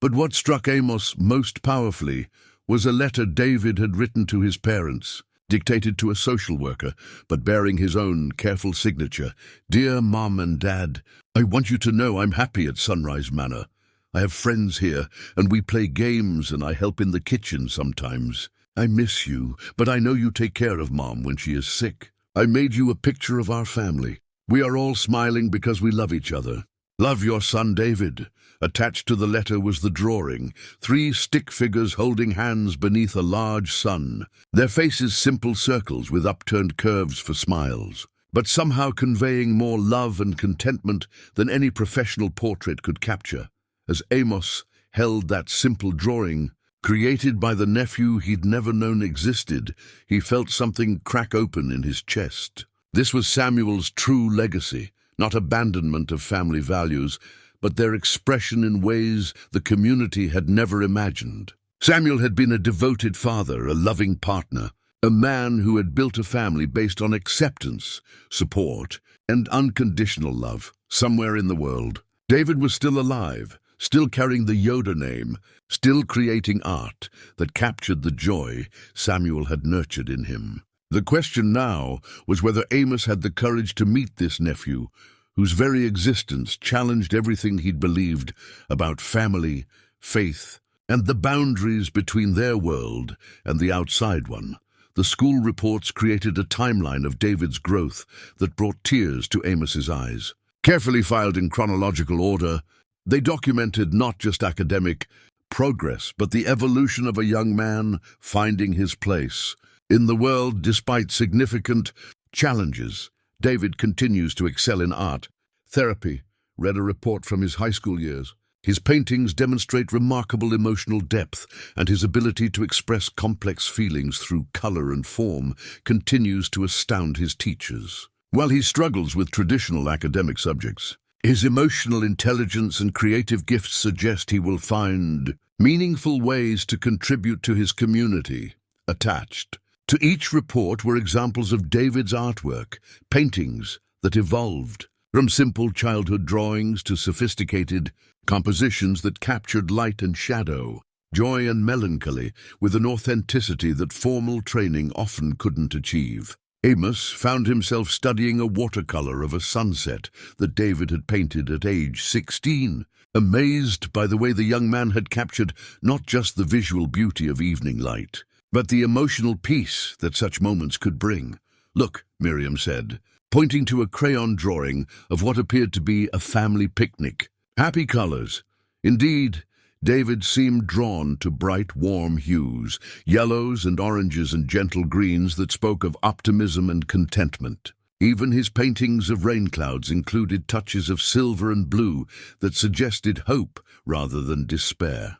But what struck Amos most powerfully was a letter David had written to his parents, dictated to a social worker, but bearing his own careful signature. "Dear Mom and Dad, I want you to know I'm happy at Sunrise Manor. I have friends here, and we play games, and I help in the kitchen sometimes. I miss you, but I know you take care of Mom when she is sick. I made you a picture of our family. We are all smiling because we love each other. Love, your son David." Attached to the letter was the drawing, 3 stick figures holding hands beneath a large sun, their faces simple circles with upturned curves for smiles, but somehow conveying more love and contentment than any professional portrait could capture. As Amos held that simple drawing, created by the nephew he'd never known existed, he felt something crack open in his chest. This was Samuel's true legacy, not abandonment of family values, but their expression in ways the community had never imagined. Samuel had been a devoted father, a loving partner, a man who had built a family based on acceptance, support, and unconditional love. Somewhere in the world, David was still alive, still carrying the Yoder name, still creating art that captured the joy Samuel had nurtured in him. The question now was whether Amos had the courage to meet this nephew, whose very existence challenged everything he'd believed about family, faith, and the boundaries between their world and the outside one. The school reports created a timeline of David's growth that brought tears to Amos's eyes. Carefully filed in chronological order, they documented not just academic progress, but the evolution of a young man finding his place in the world despite significant challenges. David continues to excel in art, therapy, read a report from his high school years. His paintings demonstrate remarkable emotional depth, and his ability to express complex feelings through color and form continues to astound his teachers. While he struggles with traditional academic subjects, his emotional intelligence and creative gifts suggest he will find meaningful ways to contribute to his community. Attached to each report were examples of David's artwork, paintings that evolved, from simple childhood drawings to sophisticated compositions that captured light and shadow, joy and melancholy, with an authenticity that formal training often couldn't achieve. Amos found himself studying a watercolor of a sunset that David had painted at age 16, amazed by the way the young man had captured not just the visual beauty of evening light, but the emotional peace that such moments could bring. "Look," Miriam said, pointing to a crayon drawing of what appeared to be a family picnic. Happy colors. Indeed, David seemed drawn to bright, warm hues, yellows and oranges and gentle greens that spoke of optimism and contentment. Even his paintings of rain clouds included touches of silver and blue that suggested hope rather than despair.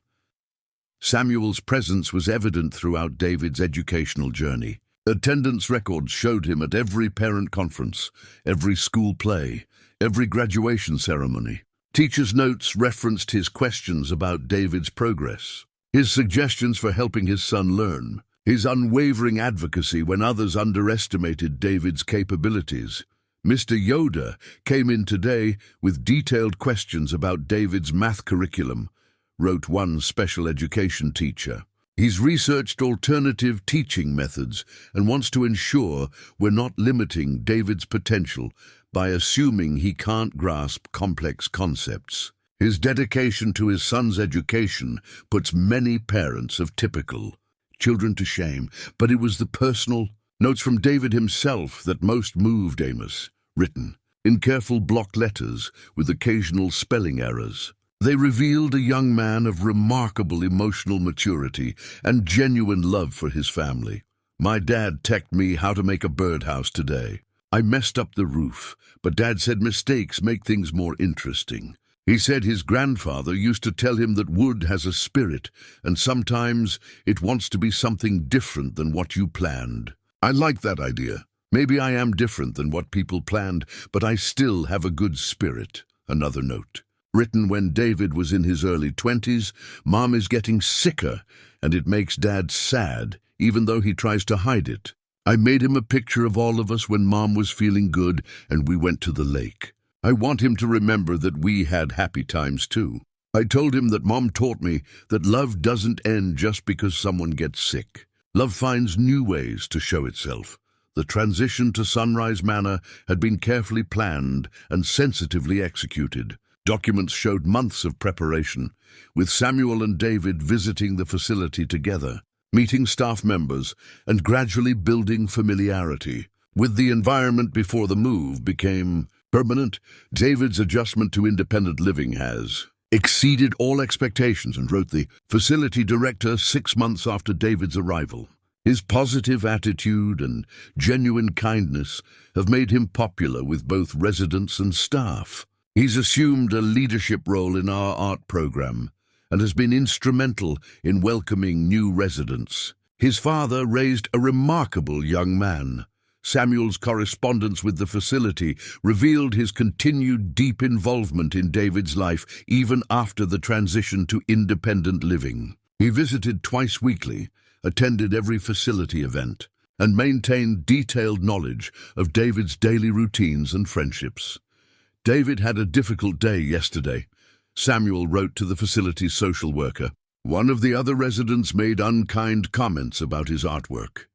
Samuel's presence was evident throughout David's educational journey. Attendance records showed him at every parent conference, every school play, every graduation ceremony. Teachers' notes referenced his questions about David's progress, his suggestions for helping his son learn, his unwavering advocacy when others underestimated David's capabilities. Mr. Yoder came in today with detailed questions about David's math curriculum, wrote one special education teacher. He's researched alternative teaching methods and wants to ensure we're not limiting David's potential by assuming he can't grasp complex concepts. His dedication to his son's education puts many parents of typical children to shame, but it was the personal notes from David himself that most moved Amos, written in careful block letters with occasional spelling errors. They revealed a young man of remarkable emotional maturity and genuine love for his family. My dad teched me how to make a birdhouse today. I messed up the roof, but Dad said mistakes make things more interesting. He said his grandfather used to tell him that wood has a spirit, and sometimes it wants to be something different than what you planned. I like that idea. Maybe I am different than what people planned, but I still have a good spirit. Another note. Written when David was in his early 20s, Mom is getting sicker, and it makes Dad sad, even though he tries to hide it. I made him a picture of all of us when Mom was feeling good and we went to the lake. I want him to remember that we had happy times too. I told him that Mom taught me that love doesn't end just because someone gets sick. Love finds new ways to show itself. The transition to Sunrise Manor had been carefully planned and sensitively executed. Documents showed months of preparation, with Samuel and David visiting the facility together, meeting staff members, and gradually building familiarity. With the environment before the move became permanent, David's adjustment to independent living has exceeded all expectations, and wrote the facility director 6 months after David's arrival. His positive attitude and genuine kindness have made him popular with both residents and staff. He's assumed a leadership role in our art program and has been instrumental in welcoming new residents. His father raised a remarkable young man. Samuel's correspondence with the facility revealed his continued deep involvement in David's life even after the transition to independent living. He visited twice weekly, attended every facility event, and maintained detailed knowledge of David's daily routines and friendships. David had a difficult day yesterday, Samuel wrote to the facility's social worker. One of the other residents made unkind comments about his artwork.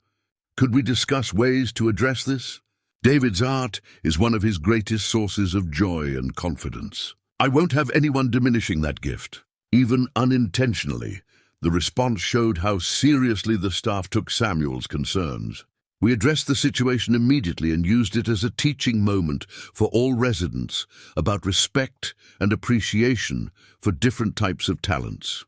Could we discuss ways to address this? David's art is one of his greatest sources of joy and confidence. I won't have anyone diminishing that gift. Even unintentionally, the response showed how seriously the staff took Samuel's concerns. We addressed the situation immediately and used it as a teaching moment for all residents about respect and appreciation for different types of talents.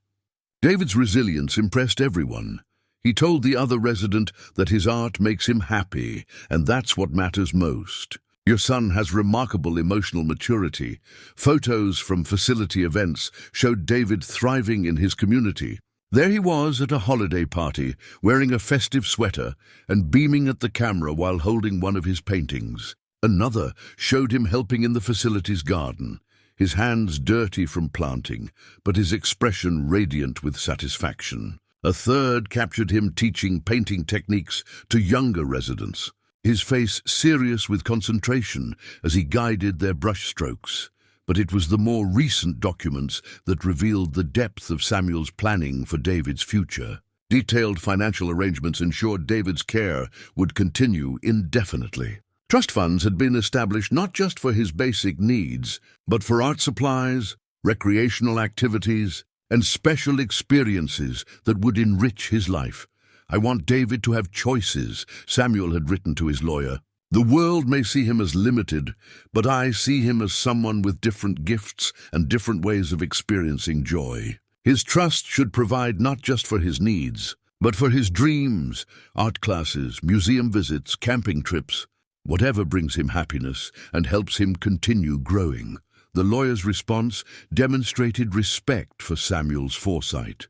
David's resilience impressed everyone. He told the other resident that his art makes him happy, and that's what matters most. Your son has remarkable emotional maturity. Photos from facility events showed David thriving in his community. There he was at a holiday party, wearing a festive sweater and beaming at the camera while holding one of his paintings. Another showed him helping in the facility's garden, his hands dirty from planting, but his expression radiant with satisfaction. A third captured him teaching painting techniques to younger residents, his face serious with concentration as he guided their brushstrokes. But it was the more recent documents that revealed the depth of Samuel's planning for David's future. Detailed financial arrangements ensured David's care would continue indefinitely. Trust funds had been established not just for his basic needs, but for art supplies, recreational activities, and special experiences that would enrich his life. I want David to have choices, Samuel had written to his lawyer. The world may see him as limited, but I see him as someone with different gifts and different ways of experiencing joy. His trust should provide not just for his needs, but for his dreams, art classes, museum visits, camping trips, whatever brings him happiness and helps him continue growing. The lawyer's response demonstrated respect for Samuel's foresight.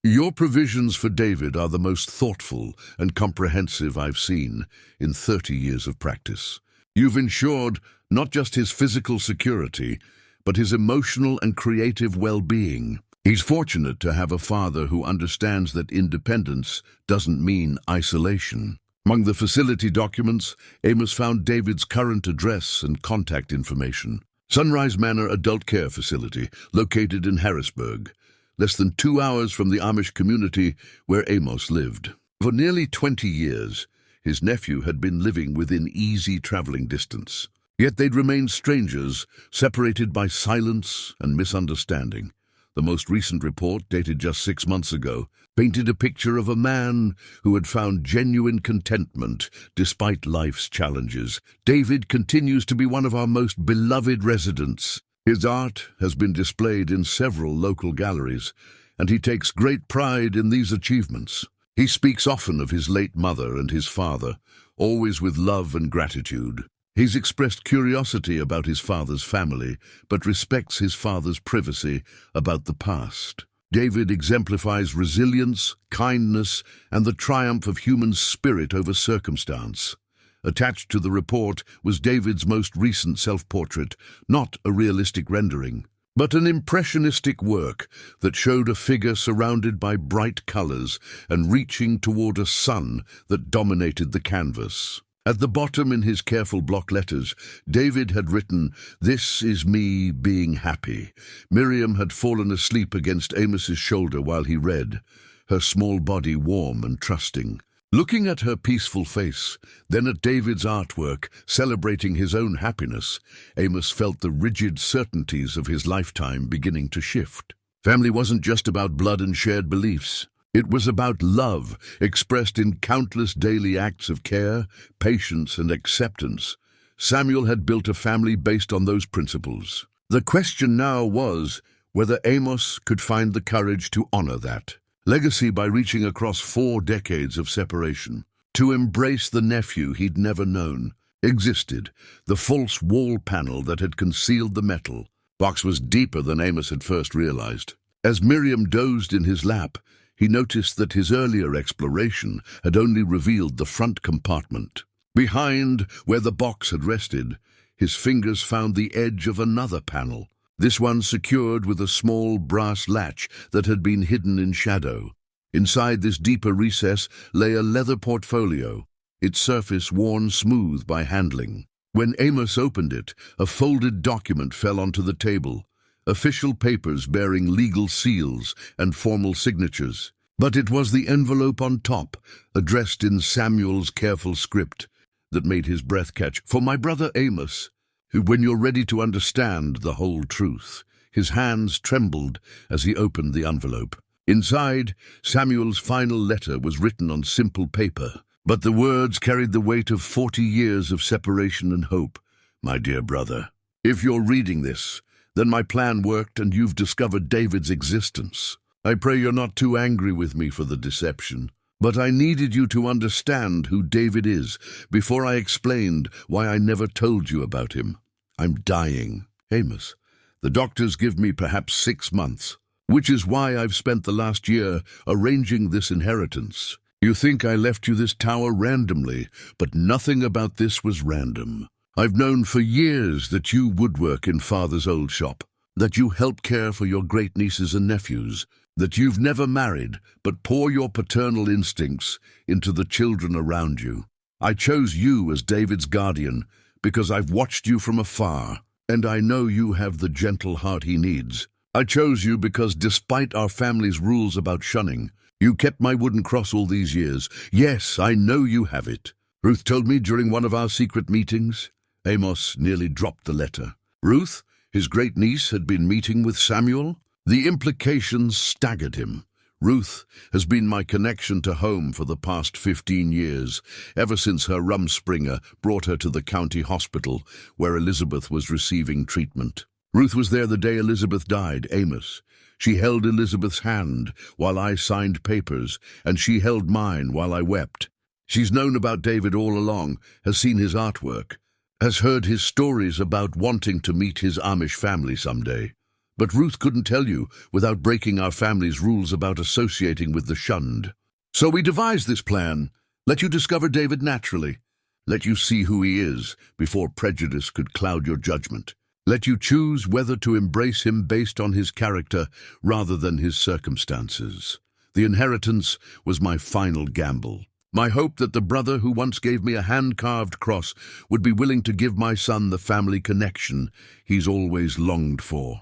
Your provisions for David are the most thoughtful and comprehensive I've seen in 30 years of practice. You've ensured not just his physical security, but his emotional and creative well-being. He's fortunate to have a father who understands that independence doesn't mean isolation. Among the facility documents, Amos found David's current address and contact information. Sunrise Manor Adult Care Facility, located in Harrisburg, less than 2 hours from the Amish community where Amos lived. For nearly 20 years, his nephew had been living within easy traveling distance. Yet they'd remained strangers, separated by silence and misunderstanding. The most recent report, dated just 6 months ago, painted a picture of a man who had found genuine contentment despite life's challenges. David continues to be one of our most beloved residents. His art has been displayed in several local galleries, and he takes great pride in these achievements. He speaks often of his late mother and his father, always with love and gratitude. He's expressed curiosity about his father's family, but respects his father's privacy about the past. David exemplifies resilience, kindness, and the triumph of human spirit over circumstance. Attached to the report was David's most recent self-portrait, not a realistic rendering, but an impressionistic work that showed a figure surrounded by bright colors and reaching toward a sun that dominated the canvas. At the bottom, in his careful block letters, David had written, "This is me being happy." Miriam had fallen asleep against Amos's shoulder while he read, her small body warm and trusting. Looking at her peaceful face, then at David's artwork, celebrating his own happiness, Amos felt the rigid certainties of his lifetime beginning to shift. Family wasn't just about blood and shared beliefs. It was about love, expressed in countless daily acts of care, patience, and acceptance. Samuel had built a family based on those principles. The question now was whether Amos could find the courage to honor that legacy by reaching across 4 decades of separation, to embrace the nephew he'd never known. Existed the false wall panel that had concealed the metal. Box was deeper than Amos had first realized. As Miriam dozed in his lap, he noticed that his earlier exploration had only revealed the front compartment. Behind, where the box had rested, his fingers found the edge of another panel, this one secured with a small brass latch that had been hidden in shadow. Inside this deeper recess lay a leather portfolio, its surface worn smooth by handling. When Amos opened it, a folded document fell onto the table, official papers bearing legal seals and formal signatures. But it was the envelope on top, addressed in Samuel's careful script, that made his breath catch. "For my brother Amos, when you're ready to understand the whole truth." His hands trembled as he opened the envelope. Inside, Samuel's final letter was written on simple paper, but the words carried the weight of 40 years of separation and hope. "My dear brother, if you're reading this, then my plan worked and you've discovered David's existence. I pray you're not too angry with me for the deception. But I needed you to understand who David is before I explained why I never told you about him. I'm dying, Amos. The doctors give me perhaps 6 months, which is why I've spent the last year arranging this inheritance. You think I left you this tower randomly, but nothing about this was random. I've known for years that you woodwork in Father's old shop, that you help care for your great-nieces and nephews, that you've never married, but pour your paternal instincts into the children around you. I chose you as David's guardian because I've watched you from afar, and I know you have the gentle heart he needs. I chose you because despite our family's rules about shunning, you kept my wooden cross all these years. Yes, I know you have it. Ruth told me during one of our secret meetings." Amos nearly dropped the letter. Ruth, his great-niece, had been meeting with Samuel? The implications staggered him. Ruth has been my connection to home for the past 15 years, ever since her rumspringer brought her to the county hospital where Elizabeth was receiving treatment. Ruth was there the day Elizabeth died, Amos. She held Elizabeth's hand while I signed papers, and she held mine while I wept. She's known about David all along, has seen his artwork, has heard his stories about wanting to meet his Amish family someday. But Ruth couldn't tell you without breaking our family's rules about associating with the shunned. So we devised this plan. Let you discover David naturally. Let you see who he is before prejudice could cloud your judgment. Let you choose whether to embrace him based on his character rather than his circumstances. The inheritance was my final gamble. My hope that the brother who once gave me a hand-carved cross would be willing to give my son the family connection he's always longed for.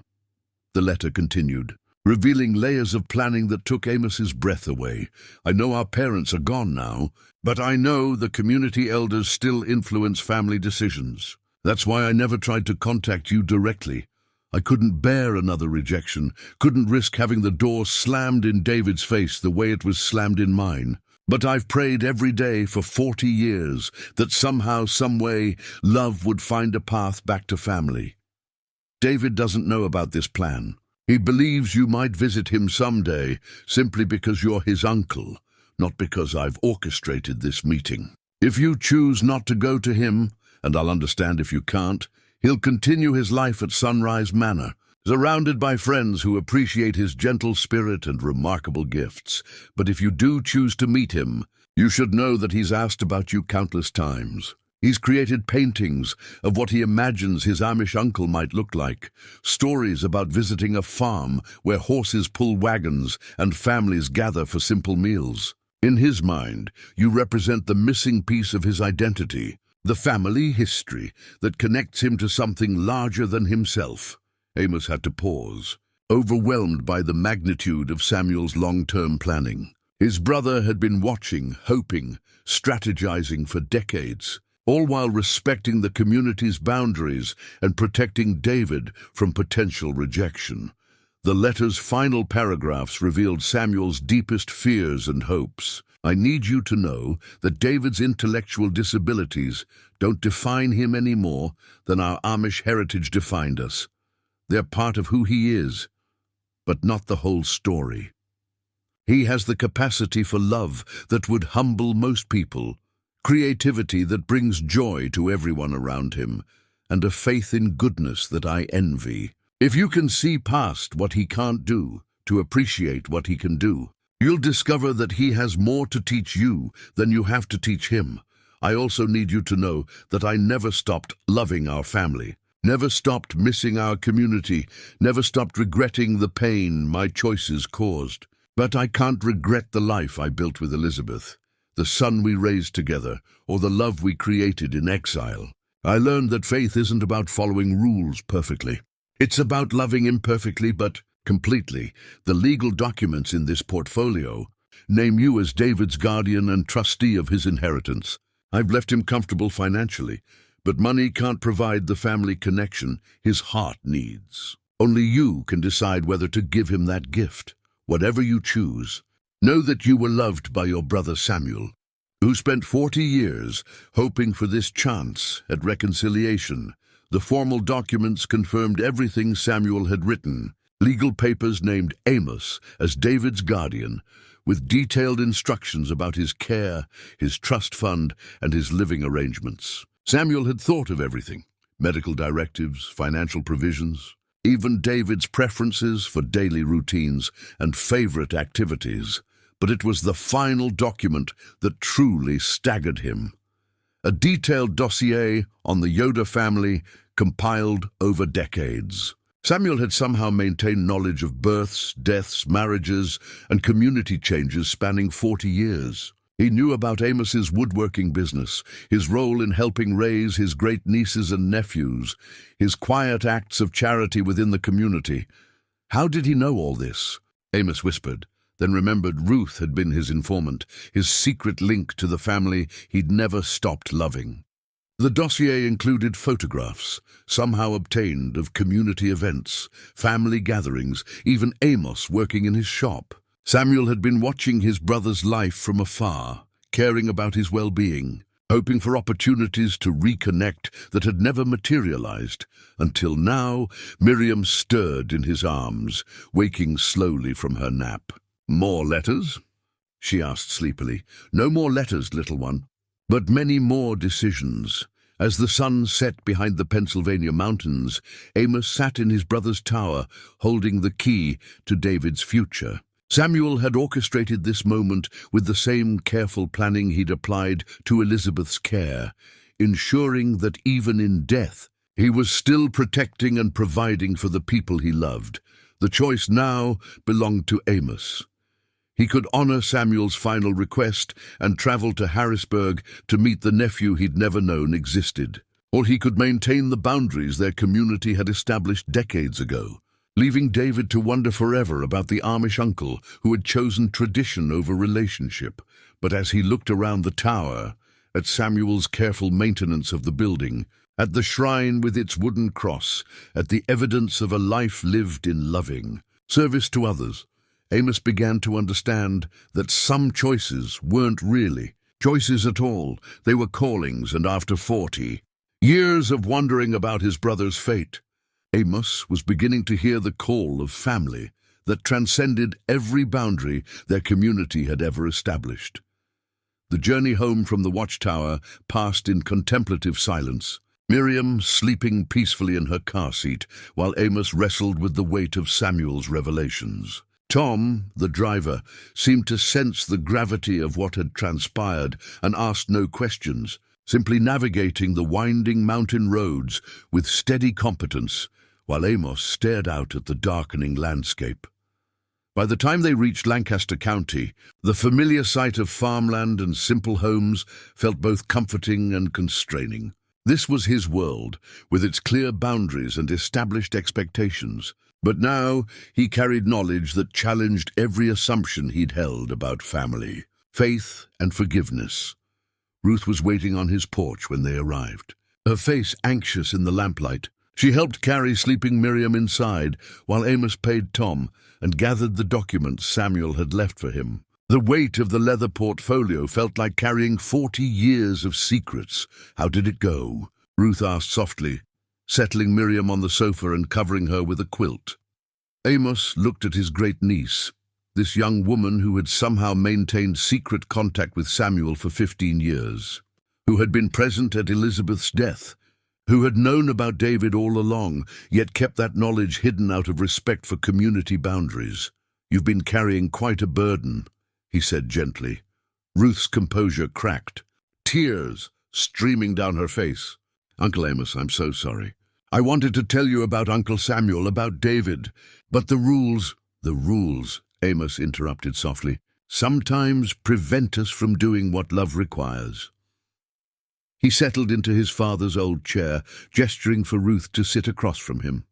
The letter continued, revealing layers of planning that took Amos's breath away. I know our parents are gone now, but I know the community elders still influence family decisions. That's why I never tried to contact you directly. I couldn't bear another rejection, couldn't risk having the door slammed in David's face the way it was slammed in mine. But I've prayed every day for 40 years that somehow, some way, love would find a path back to family. David doesn't know about this plan. He believes you might visit him someday simply because you're his uncle, not because I've orchestrated this meeting. If you choose not to go to him, and I'll understand if you can't, he'll continue his life at Sunrise Manor, surrounded by friends who appreciate his gentle spirit and remarkable gifts. But if you do choose to meet him, you should know that he's asked about you countless times. He's created paintings of what he imagines his Amish uncle might look like, stories about visiting a farm where horses pull wagons and families gather for simple meals. In his mind, you represent the missing piece of his identity, the family history that connects him to something larger than himself. Amos had to pause, overwhelmed by the magnitude of Samuel's long-term planning. His brother had been watching, hoping, strategizing for decades, all while respecting the community's boundaries and protecting David from potential rejection. The letter's final paragraphs revealed Samuel's deepest fears and hopes. I need you to know that David's intellectual disabilities don't define him any more than our Amish heritage defined us. They're part of who he is, but not the whole story. He has the capacity for love that would humble most people, creativity that brings joy to everyone around him, and a faith in goodness that I envy. If you can see past what he can't do to appreciate what he can do, you'll discover that he has more to teach you than you have to teach him. I also need you to know that I never stopped loving our family, never stopped missing our community, never stopped regretting the pain my choices caused. But I can't regret the life I built with Elizabeth, the son we raised together, or the love we created in exile. I learned that faith isn't about following rules perfectly. It's about loving imperfectly but completely. The legal documents in this portfolio name you as David's guardian and trustee of his inheritance. I've left him comfortable financially, but money can't provide the family connection his heart needs. Only you can decide whether to give him that gift. Whatever you choose, know that you were loved by your brother Samuel, who spent 40 years hoping for this chance at reconciliation. The formal documents confirmed everything Samuel had written. Legal papers named Amos as David's guardian, with detailed instructions about his care, his trust fund, and his living arrangements. Samuel had thought of everything: medical directives, financial provisions, even David's preferences for daily routines and favorite activities. But it was the final document that truly staggered him. A detailed dossier on the Yoder family compiled over decades. Samuel had somehow maintained knowledge of births, deaths, marriages, and community changes spanning 40 years. He knew about Amos's woodworking business, his role in helping raise his great-nieces and nephews, his quiet acts of charity within the community. How did he know all this? Amos whispered, then remembered Ruth had been his informant, his secret link to the family he'd never stopped loving. The dossier included photographs, somehow obtained, of community events, family gatherings, even Amos working in his shop. Samuel had been watching his brother's life from afar, caring about his well-being, hoping for opportunities to reconnect that had never materialized, until now Miriam stirred in his arms, waking slowly from her nap. "More letters?" she asked sleepily. "No more letters, little one, but many more decisions." As the sun set behind the Pennsylvania mountains, Amos sat in his brother's tower, holding the key to David's future. Samuel had orchestrated this moment with the same careful planning he'd applied to Elizabeth's care, ensuring that even in death, he was still protecting and providing for the people he loved. The choice now belonged to Amos. He could honor Samuel's final request and travel to Harrisburg to meet the nephew he'd never known existed. Or he could maintain the boundaries their community had established decades ago, leaving David to wonder forever about the Amish uncle who had chosen tradition over relationship. But as he looked around the tower, at Samuel's careful maintenance of the building, at the shrine with its wooden cross, at the evidence of a life lived in loving service to others, Amos began to understand that some choices weren't really choices at all. They were callings, and after 40 years of wondering about his brother's fate, Amos was beginning to hear the call of family that transcended every boundary their community had ever established. The journey home from the Watchtower passed in contemplative silence, Miriam sleeping peacefully in her car seat while Amos wrestled with the weight of Samuel's revelations. Tom, the driver, seemed to sense the gravity of what had transpired and asked no questions, simply navigating the winding mountain roads with steady competence, while Amos stared out at the darkening landscape. By the time they reached Lancaster County, the familiar sight of farmland and simple homes felt both comforting and constraining. This was his world, with its clear boundaries and established expectations. But now he carried knowledge that challenged every assumption he'd held about family, faith, and forgiveness. Ruth was waiting on his porch when they arrived, her face anxious in the lamplight. She helped carry sleeping Miriam inside, while Amos paid Tom and gathered the documents Samuel had left for him. The weight of the leather portfolio felt like carrying 40 years of secrets. How did it go? Ruth asked softly, settling Miriam on the sofa and covering her with a quilt. Amos looked at his great-niece, this young woman who had somehow maintained secret contact with Samuel for 15 years, who had been present at Elizabeth's death, who had known about David all along, yet kept that knowledge hidden out of respect for community boundaries. "You've been carrying quite a burden," he said gently. Ruth's composure cracked, tears streaming down her face. "Uncle Amos, I'm so sorry. I wanted to tell you about Uncle Samuel, about David, but the rules, Amos interrupted softly, sometimes prevent us from doing what love requires." He settled into his father's old chair, gesturing for Ruth to sit across from him.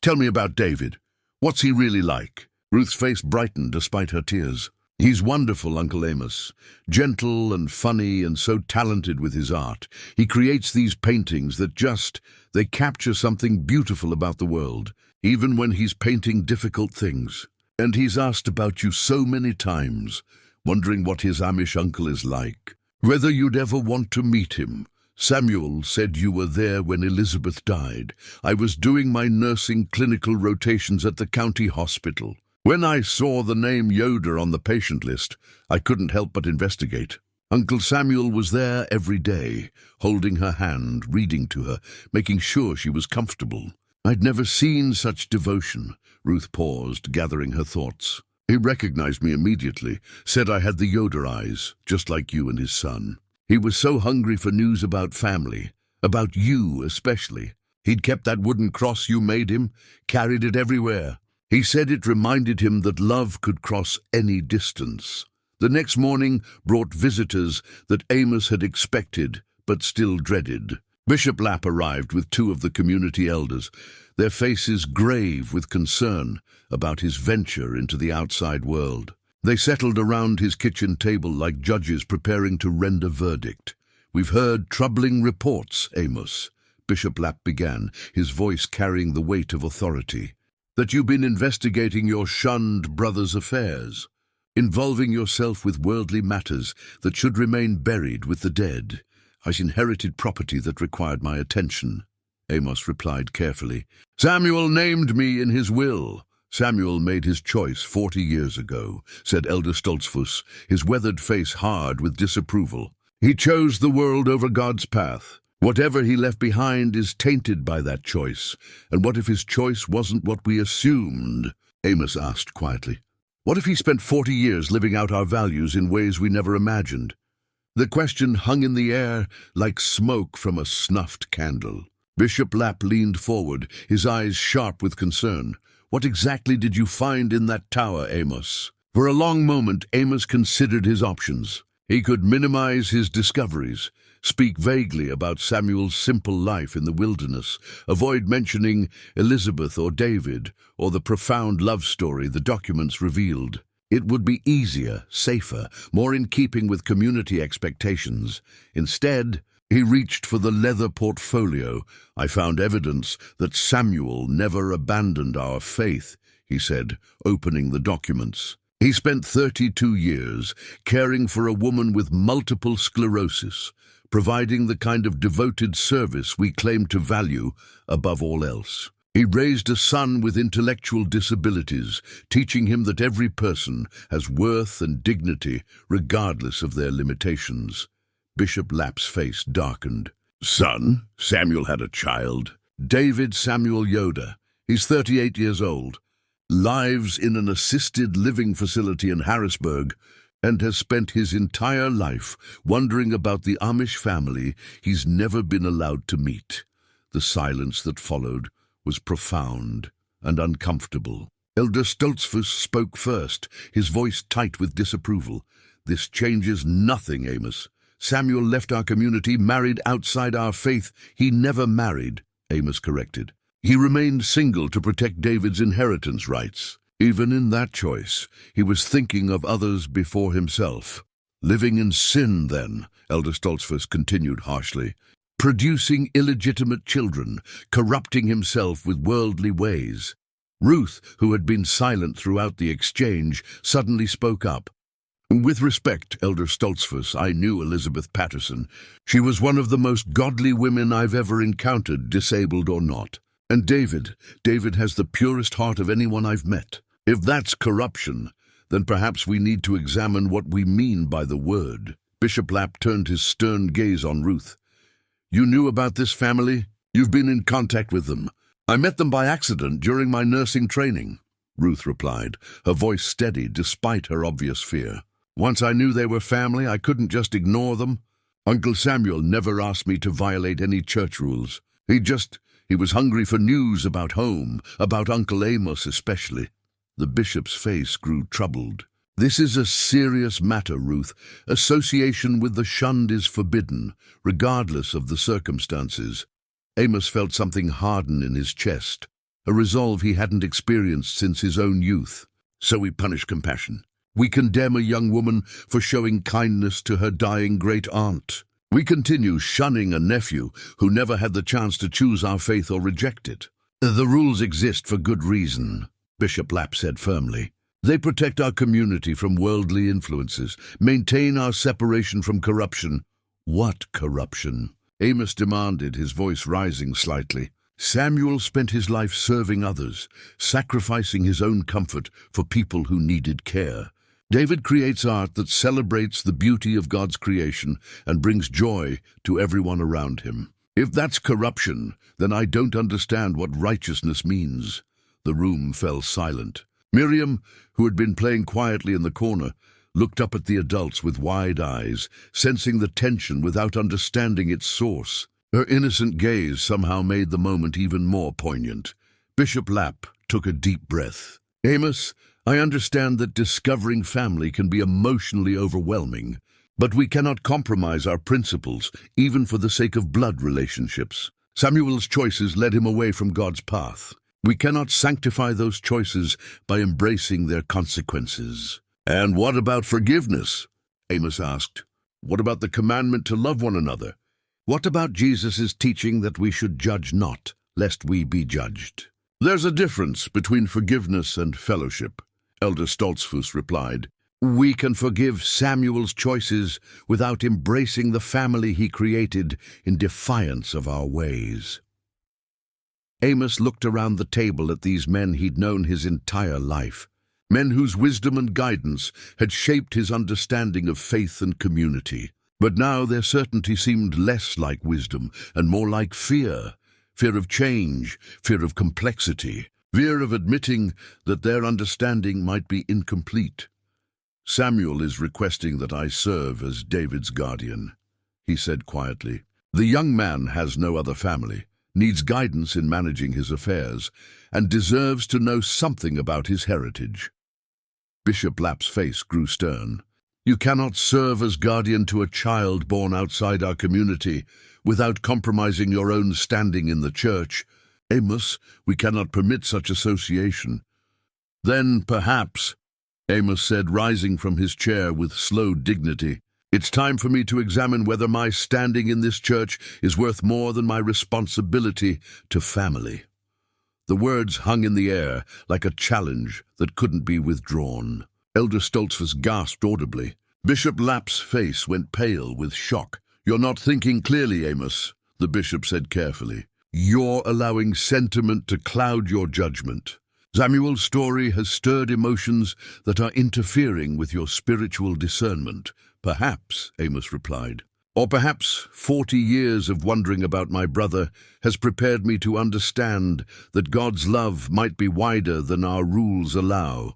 "Tell me about David. What's he really like?" Ruth's face brightened despite her tears. "He's wonderful, Uncle Amos. Gentle and funny and so talented with his art. He creates these paintings that they capture something beautiful about the world, even when he's painting difficult things. And he's asked about you so many times, wondering what his Amish uncle is like. Whether you'd ever want to meet him. Samuel said you were there when Elizabeth died. I was doing my nursing clinical rotations at the county hospital. When I saw the name Yoder on the patient list, I couldn't help but investigate. Uncle Samuel was there every day, holding her hand, reading to her, making sure she was comfortable. I'd never seen such devotion." Ruth paused, gathering her thoughts. "He recognized me immediately, said I had the Yoder eyes, just like you and his son. He was so hungry for news about family, about you especially. He'd kept that wooden cross you made him, carried it everywhere. He said it reminded him that love could cross any distance. The next morning brought visitors that Amos had expected but still dreaded. Bishop Lapp arrived with 2 of the community elders, their faces grave with concern about his venture into the outside world. They settled around his kitchen table like judges preparing to render verdict. "We've heard troubling reports, Amos," Bishop Lapp began, his voice carrying the weight of authority, "that you've been investigating your shunned brother's affairs, involving yourself with worldly matters that should remain buried with the dead. I inherited property that required my attention," Amos replied carefully. "Samuel named me in his will." "Samuel made his choice 40 years ago," said Elder Stoltzfus, his weathered face hard with disapproval. "He chose the world over God's path. Whatever he left behind is tainted by that choice. And what if his choice wasn't what we assumed?" Amos asked quietly. "What if he spent 40 years living out our values in ways we never imagined?" The question hung in the air like smoke from a snuffed candle. Bishop Lapp leaned forward, his eyes sharp with concern. "What exactly did you find in that tower, Amos?" For a long moment, Amos considered his options. He could minimize his discoveries, speak vaguely about Samuel's simple life in the wilderness, avoid mentioning Elizabeth or David, or the profound love story the documents revealed. It would be easier, safer, more in keeping with community expectations. Instead, he reached for the leather portfolio. "I found evidence that Samuel never abandoned our faith," he said, opening the documents. "He spent 32 years caring for a woman with multiple sclerosis, providing the kind of devoted service we claim to value above all else. He raised a son with intellectual disabilities, teaching him that every person has worth and dignity regardless of their limitations. Bishop Lapp's face darkened. Son? Samuel had a child. David Samuel Yoder. He's 38 years old. Lives in an assisted living facility in Harrisburg, and has spent his entire life wondering about the Amish family he's never been allowed to meet. The silence that followed was profound and uncomfortable. Elder Stoltzfus spoke first, his voice tight with disapproval. This changes nothing, Amos. Samuel left our community, married outside our faith. He never married, Amos corrected. He remained single to protect David's inheritance rights. Even in that choice, he was thinking of others before himself. Living in sin, then, Elder Stoltzfus continued harshly. Producing illegitimate children, corrupting himself with worldly ways. Ruth, who had been silent throughout the exchange, suddenly spoke up. With respect, Elder Stoltzfus, I knew Elizabeth Patterson. She was one of the most godly women I've ever encountered, disabled or not. And David has the purest heart of anyone I've met. If that's corruption, then perhaps we need to examine what we mean by the word. Bishop Lapp turned his stern gaze on Ruth. You knew about this family? You've been in contact with them. I met them by accident during my nursing training, Ruth replied, her voice steady despite her obvious fear. Once I knew they were family, I couldn't just ignore them. Uncle Samuel never asked me to violate any church rules. He was hungry for news about home, about Uncle Amos especially. The bishop's face grew troubled. This is a serious matter, Ruth. Association with the shunned is forbidden, regardless of the circumstances. Amos felt something harden in his chest, a resolve he hadn't experienced since his own youth. So we punish compassion. We condemn a young woman for showing kindness to her dying great-aunt. We continue shunning a nephew who never had the chance to choose our faith or reject it. The rules exist for good reason, Bishop Lapp said firmly. They protect our community from worldly influences, maintain our separation from corruption. What corruption? Amos demanded, his voice rising slightly. Samuel spent his life serving others, sacrificing his own comfort for people who needed care. David creates art that celebrates the beauty of God's creation and brings joy to everyone around him. If that's corruption, then I don't understand what righteousness means. The room fell silent. Miriam, who had been playing quietly in the corner, looked up at the adults with wide eyes, sensing the tension without understanding its source. Her innocent gaze somehow made the moment even more poignant. Bishop Lapp took a deep breath. Amos, I understand that discovering family can be emotionally overwhelming, but we cannot compromise our principles, even for the sake of blood relationships. Samuel's choices led him away from God's path. We cannot sanctify those choices by embracing their consequences. And what about forgiveness? Amos asked. What about the commandment to love one another? What about Jesus' teaching that we should judge not, lest we be judged? There's a difference between forgiveness and fellowship, Elder Stoltzfus replied. We can forgive Samuel's choices without embracing the family he created in defiance of our ways. Amos looked around the table at these men he'd known his entire life, men whose wisdom and guidance had shaped his understanding of faith and community. But now their certainty seemed less like wisdom and more like fear. Fear of change, fear of complexity, fear of admitting that their understanding might be incomplete. Samuel is requesting that I serve as David's guardian, he said quietly. The young man has no other family, needs guidance in managing his affairs, and deserves to know something about his heritage. Bishop Lapp's face grew stern. You cannot serve as guardian to a child born outside our community without compromising your own standing in the church. Amos, we cannot permit such association. Then, perhaps, Amos said, rising from his chair with slow dignity, it's time for me to examine whether my standing in this church is worth more than my responsibility to family. The words hung in the air like a challenge that couldn't be withdrawn. Elder Stoltzfus gasped audibly. Bishop Lapp's face went pale with shock. You're not thinking clearly, Amos, the bishop said carefully. You're allowing sentiment to cloud your judgment. Samuel's story has stirred emotions that are interfering with your spiritual discernment. Perhaps, Amos replied. Or perhaps 40 years of wondering about my brother has prepared me to understand that God's love might be wider than our rules allow.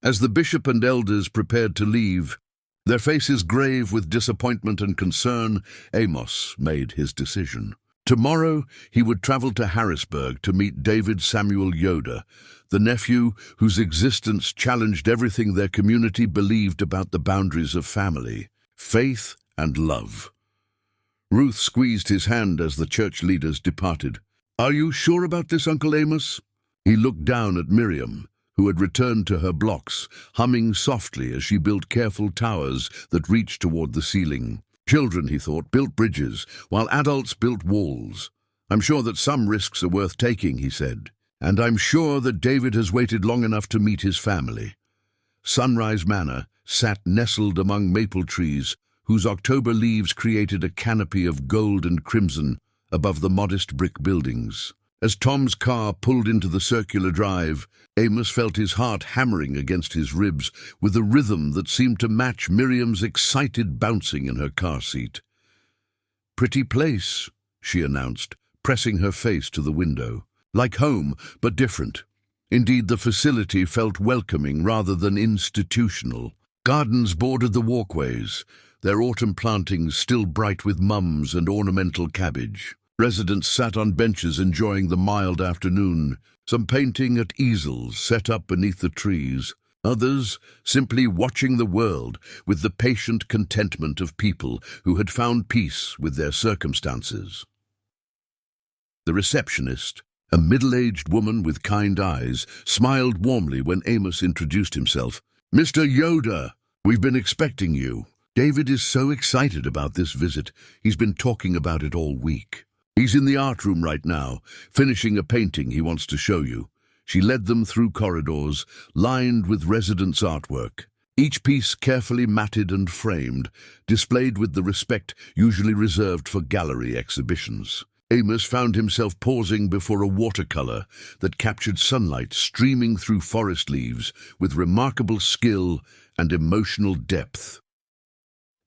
As the bishop and elders prepared to leave, their faces grave with disappointment and concern, Amos made his decision. Tomorrow he would travel to Harrisburg to meet David Samuel Yoder, the nephew whose existence challenged everything their community believed about the boundaries of family, faith, and love. Ruth squeezed his hand as the church leaders departed. "Are you sure about this, Uncle Amos?" He looked down at Miriam, who had returned to her blocks, humming softly as she built careful towers that reached toward the ceiling. Children, he thought, built bridges, while adults built walls. "I'm sure that some risks are worth taking," he said. "And I'm sure that David has waited long enough to meet his family." Sunrise Manor sat nestled among maple trees, whose October leaves created a canopy of gold and crimson above the modest brick buildings. As Tom's car pulled into the circular drive, Amos felt his heart hammering against his ribs with a rhythm that seemed to match Miriam's excited bouncing in her car seat. "Pretty place," she announced, pressing her face to the window. "Like home, but different." Indeed, the facility felt welcoming rather than institutional. Gardens bordered the walkways, their autumn plantings still bright with mums and ornamental cabbage. Residents sat on benches enjoying the mild afternoon, some painting at easels set up beneath the trees, others simply watching the world with the patient contentment of people who had found peace with their circumstances. The receptionist, a middle-aged woman with kind eyes, smiled warmly when Amos introduced himself. "Mr. Yoder, we've been expecting you. David is so excited about this visit. He's been talking about it all week. He's in the art room right now, finishing a painting he wants to show you." She led them through corridors, lined with residents' artwork, each piece carefully matted and framed, displayed with the respect usually reserved for gallery exhibitions. Amos found himself pausing before a watercolor that captured sunlight streaming through forest leaves with remarkable skill and emotional depth.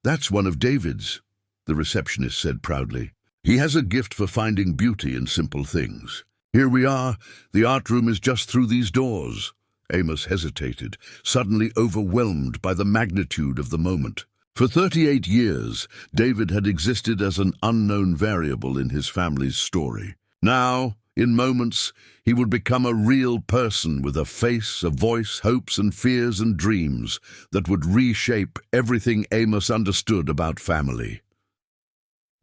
"That's one of David's," the receptionist said proudly. "He has a gift for finding beauty in simple things. Here we are. The art room is just through these doors." Amos hesitated, suddenly overwhelmed by the magnitude of the moment. For 38 years, David had existed as an unknown variable in his family's story. Now, in moments, he would become a real person with a face, a voice, hopes and fears and dreams that would reshape everything Amos understood about family.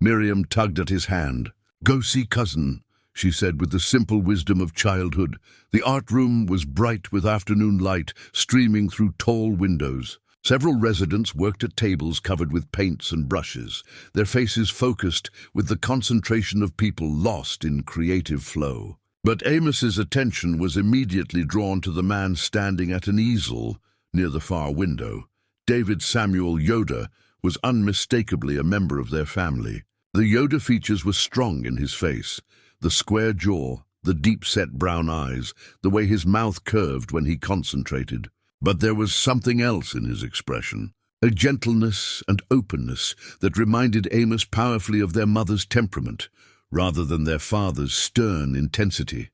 Miriam tugged at his hand. "Go see cousin," she said with the simple wisdom of childhood. The art room was bright with afternoon light streaming through tall windows. Several residents worked at tables covered with paints and brushes, their faces focused with the concentration of people lost in creative flow. But Amos's attention was immediately drawn to the man standing at an easel near the far window. David Samuel Yoder was unmistakably a member of their family. The Yoder features were strong in his face, the square jaw, the deep-set brown eyes, the way his mouth curved when he concentrated. But there was something else in his expression, a gentleness and openness that reminded Amos powerfully of their mother's temperament, rather than their father's stern intensity.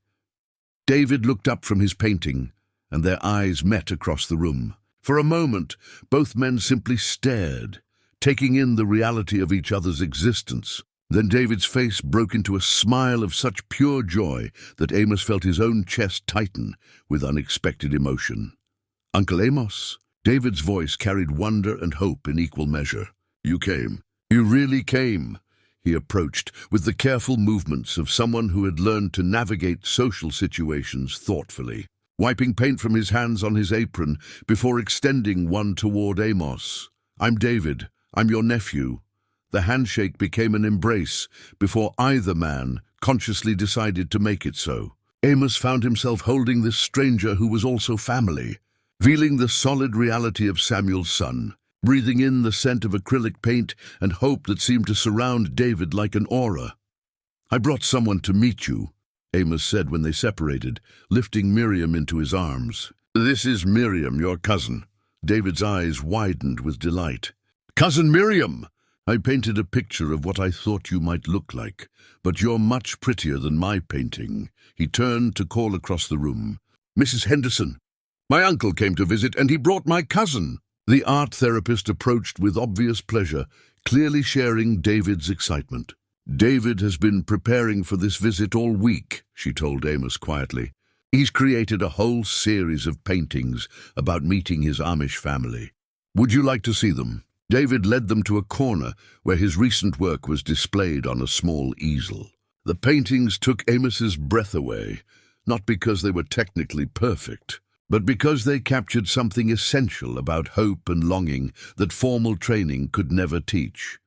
David looked up from his painting, and their eyes met across the room. For a moment, both men simply stared, taking in the reality of each other's existence. Then David's face broke into a smile of such pure joy that Amos felt his own chest tighten with unexpected emotion. "Uncle Amos." David's voice carried wonder and hope in equal measure. "You came. You really came." He approached with the careful movements of someone who had learned to navigate social situations thoughtfully, wiping paint from his hands on his apron before extending one toward Amos. "I'm David. I'm your nephew." The handshake became an embrace before either man consciously decided to make it so. Amos found himself holding this stranger who was also family, feeling the solid reality of Samuel's son, breathing in the scent of acrylic paint and hope that seemed to surround David like an aura. "I brought someone to meet you," Amos said when they separated, lifting Miriam into his arms. "This is Miriam, your cousin." David's eyes widened with delight. "Cousin Miriam! I painted a picture of what I thought you might look like, but you're much prettier than my painting." He turned to call across the room. "Mrs. Henderson, my uncle came to visit and he brought my cousin." The art therapist approached with obvious pleasure, clearly sharing David's excitement. "David has been preparing for this visit all week," she told Amos quietly. "He's created a whole series of paintings about meeting his Amish family. Would you like to see them?" David led them to a corner where his recent work was displayed on a small easel. The paintings took Amos's breath away, not because they were technically perfect, but because they captured something essential about hope and longing that formal training could never teach.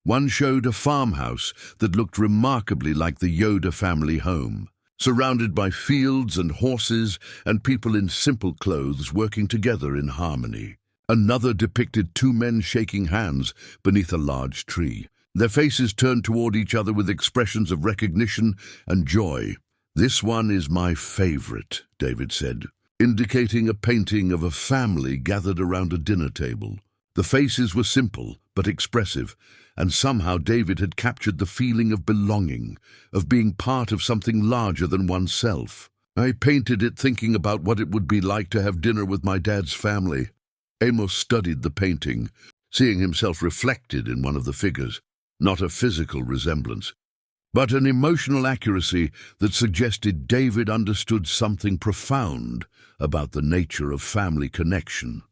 One showed a farmhouse that looked remarkably like the Yoder family home, surrounded by fields and horses and people in simple clothes working together in harmony. Another depicted two men shaking hands beneath a large tree, their faces turned toward each other with expressions of recognition and joy. "This one is my favorite," David said, indicating a painting of a family gathered around a dinner table. The faces were simple but expressive, and somehow David had captured the feeling of belonging, of being part of something larger than oneself. "I painted it thinking about what it would be like to have dinner with my dad's family." Amos studied the painting, seeing himself reflected in one of the figures, not a physical resemblance, but an emotional accuracy that suggested David understood something profound about the nature of family connection.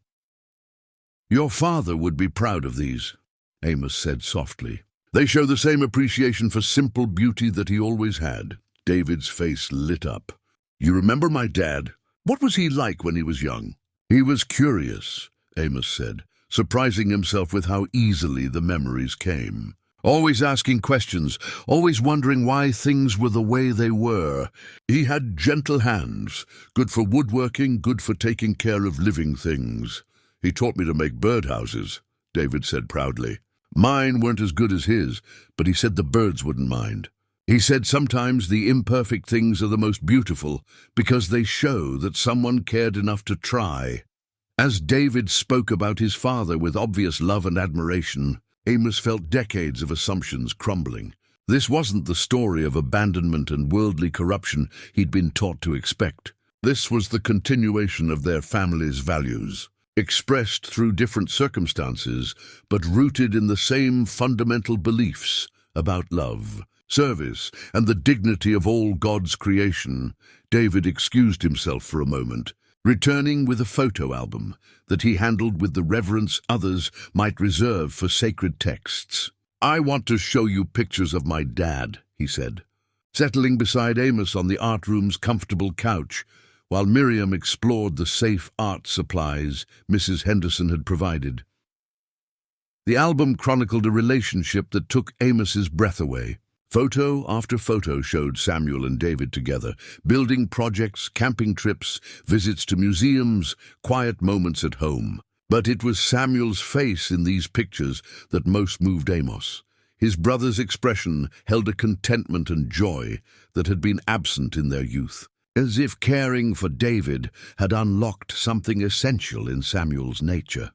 "Your father would be proud of these," Amos said softly. "They show the same appreciation for simple beauty that he always had." David's face lit up. "You remember my dad? What was he like when he was young?" "He was curious," Amos said, surprising himself with how easily the memories came. "Always asking questions, always wondering why things were the way they were. He had gentle hands, good for woodworking, good for taking care of living things. He taught me to make birdhouses," David said proudly. "Mine weren't as good as his, but he said the birds wouldn't mind. He said sometimes the imperfect things are the most beautiful because they show that someone cared enough to try." As David spoke about his father with obvious love and admiration, Amos felt decades of assumptions crumbling. This wasn't the story of abandonment and worldly corruption he'd been taught to expect. This was the continuation of their family's values, expressed through different circumstances, but rooted in the same fundamental beliefs about love, service, and the dignity of all God's creation. David excused himself for a moment, returning with a photo album that he handled with the reverence others might reserve for sacred texts. "I want to show you pictures of my dad," he said, settling beside Amos on the art room's comfortable couch, while Miriam explored the safe art supplies Mrs. Henderson had provided. The album chronicled a relationship that took Amos's breath away. Photo after photo showed Samuel and David together, building projects, camping trips, visits to museums, quiet moments at home. But it was Samuel's face in these pictures that most moved Amos. His brother's expression held a contentment and joy that had been absent in their youth, as if caring for David had unlocked something essential in Samuel's nature.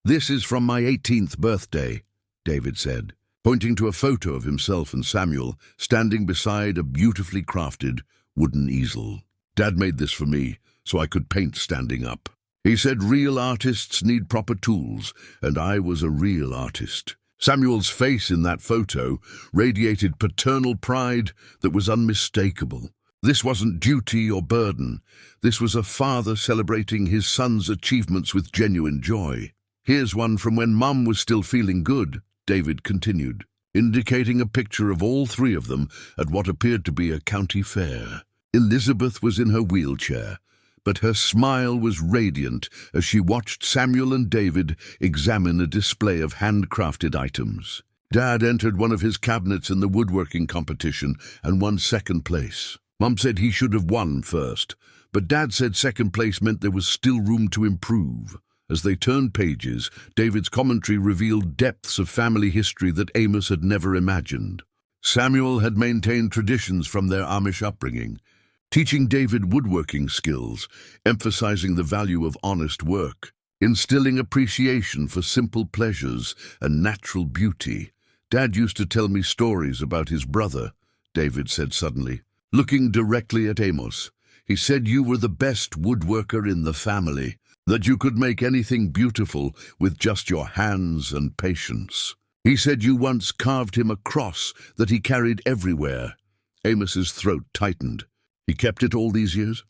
"This is from my 18th birthday," David said, pointing to a photo of himself and Samuel standing beside a beautifully crafted wooden easel. "Dad made this for me, so I could paint standing up. He said real artists need proper tools, and I was a real artist." Samuel's face in that photo radiated paternal pride that was unmistakable. This wasn't duty or burden. This was a father celebrating his son's achievements with genuine joy. "Here's one from when Mum was still feeling good," David continued, indicating a picture of all three of them at what appeared to be a county fair. Elizabeth was in her wheelchair, but her smile was radiant as she watched Samuel and David examine a display of handcrafted items. Dad entered one of his cabinets in the woodworking competition and won second place. Mum said he should have won first, but Dad said second place meant there was still room to improve. As they turned pages, David's commentary revealed depths of family history that Amos had never imagined. Samuel had maintained traditions from their Amish upbringing, teaching David woodworking skills, emphasizing the value of honest work, instilling appreciation for simple pleasures and natural beauty. "Dad used to tell me stories about his brother," David said suddenly, looking directly at Amos. "He said you were the best woodworker in the family, that you could make anything beautiful with just your hands and patience. He said you once carved him a cross that he carried everywhere." Amos's throat tightened. "He kept it all these years?"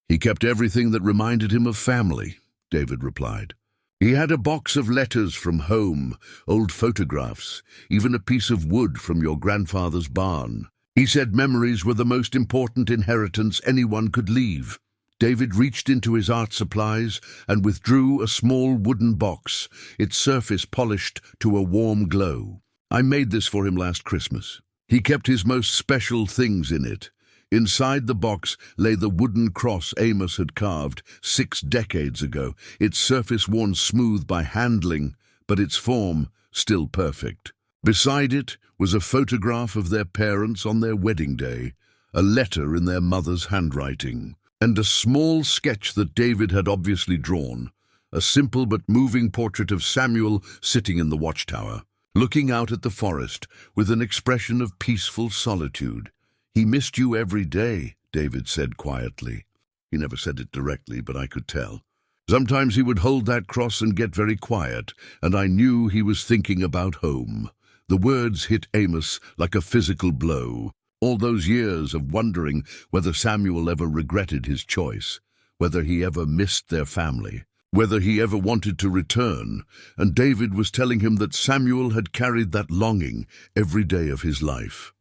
"He kept everything that reminded him of family," David replied. "He had a box of letters from home, old photographs, even a piece of wood from your grandfather's barn. He said memories were the most important inheritance anyone could leave." David reached into his art supplies and withdrew a small wooden box, its surface polished to a warm glow. "I made this for him last Christmas. He kept his most special things in it." Inside the box lay the wooden cross Amos had carved 6 decades ago, its surface worn smooth by handling, but its form still perfect. Beside it was a photograph of their parents on their wedding day, a letter in their mother's handwriting, and a small sketch that David had obviously drawn, a simple but moving portrait of Samuel sitting in the Watchtower, looking out at the forest with an expression of peaceful solitude. "He missed you every day," David said quietly. He never said it directly, but I could tell. Sometimes he would hold that cross and get very quiet, and I knew he was thinking about home. The words hit Amos like a physical blow. All those years of wondering whether Samuel ever regretted his choice, whether he ever missed their family, whether he ever wanted to return, and David was telling him that Samuel had carried that longing every day of his life.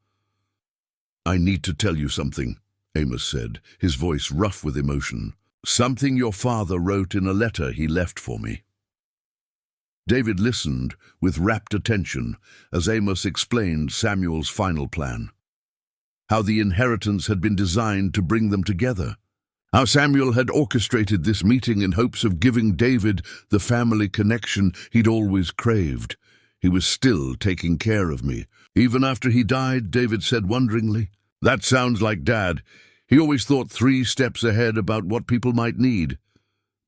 "I need to tell you something," Amos said, his voice rough with emotion. "Something your father wrote in a letter he left for me." David listened with rapt attention as Amos explained Samuel's final plan. How the inheritance had been designed to bring them together. How Samuel had orchestrated this meeting in hopes of giving David the family connection he'd always craved. "He was still taking care of me. Even after he died," David said wonderingly. "That sounds like Dad. He always thought 3 steps ahead about what people might need."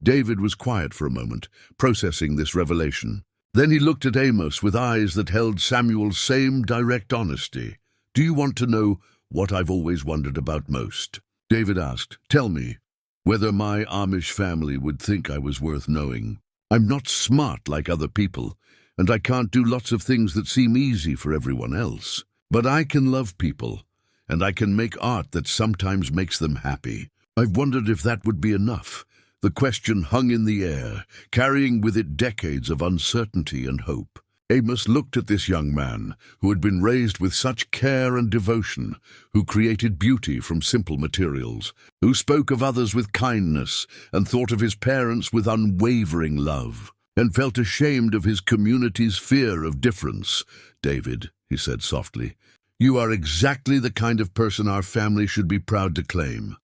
David was quiet for a moment, processing this revelation. Then he looked at Amos with eyes that held Samuel's same direct honesty. "Do you want to know what I've always wondered about most?" David asked. "Tell me whether my Amish family would think I was worth knowing. I'm not smart like other people, and I can't do lots of things that seem easy for everyone else. But I can love people, and I can make art that sometimes makes them happy. I've wondered if that would be enough." The question hung in the air, carrying with it decades of uncertainty and hope. Amos looked at this young man, who had been raised with such care and devotion, who created beauty from simple materials, who spoke of others with kindness and thought of his parents with unwavering love, and felt ashamed of his community's fear of difference. "David," he said softly, "you are exactly the kind of person our family should be proud to claim.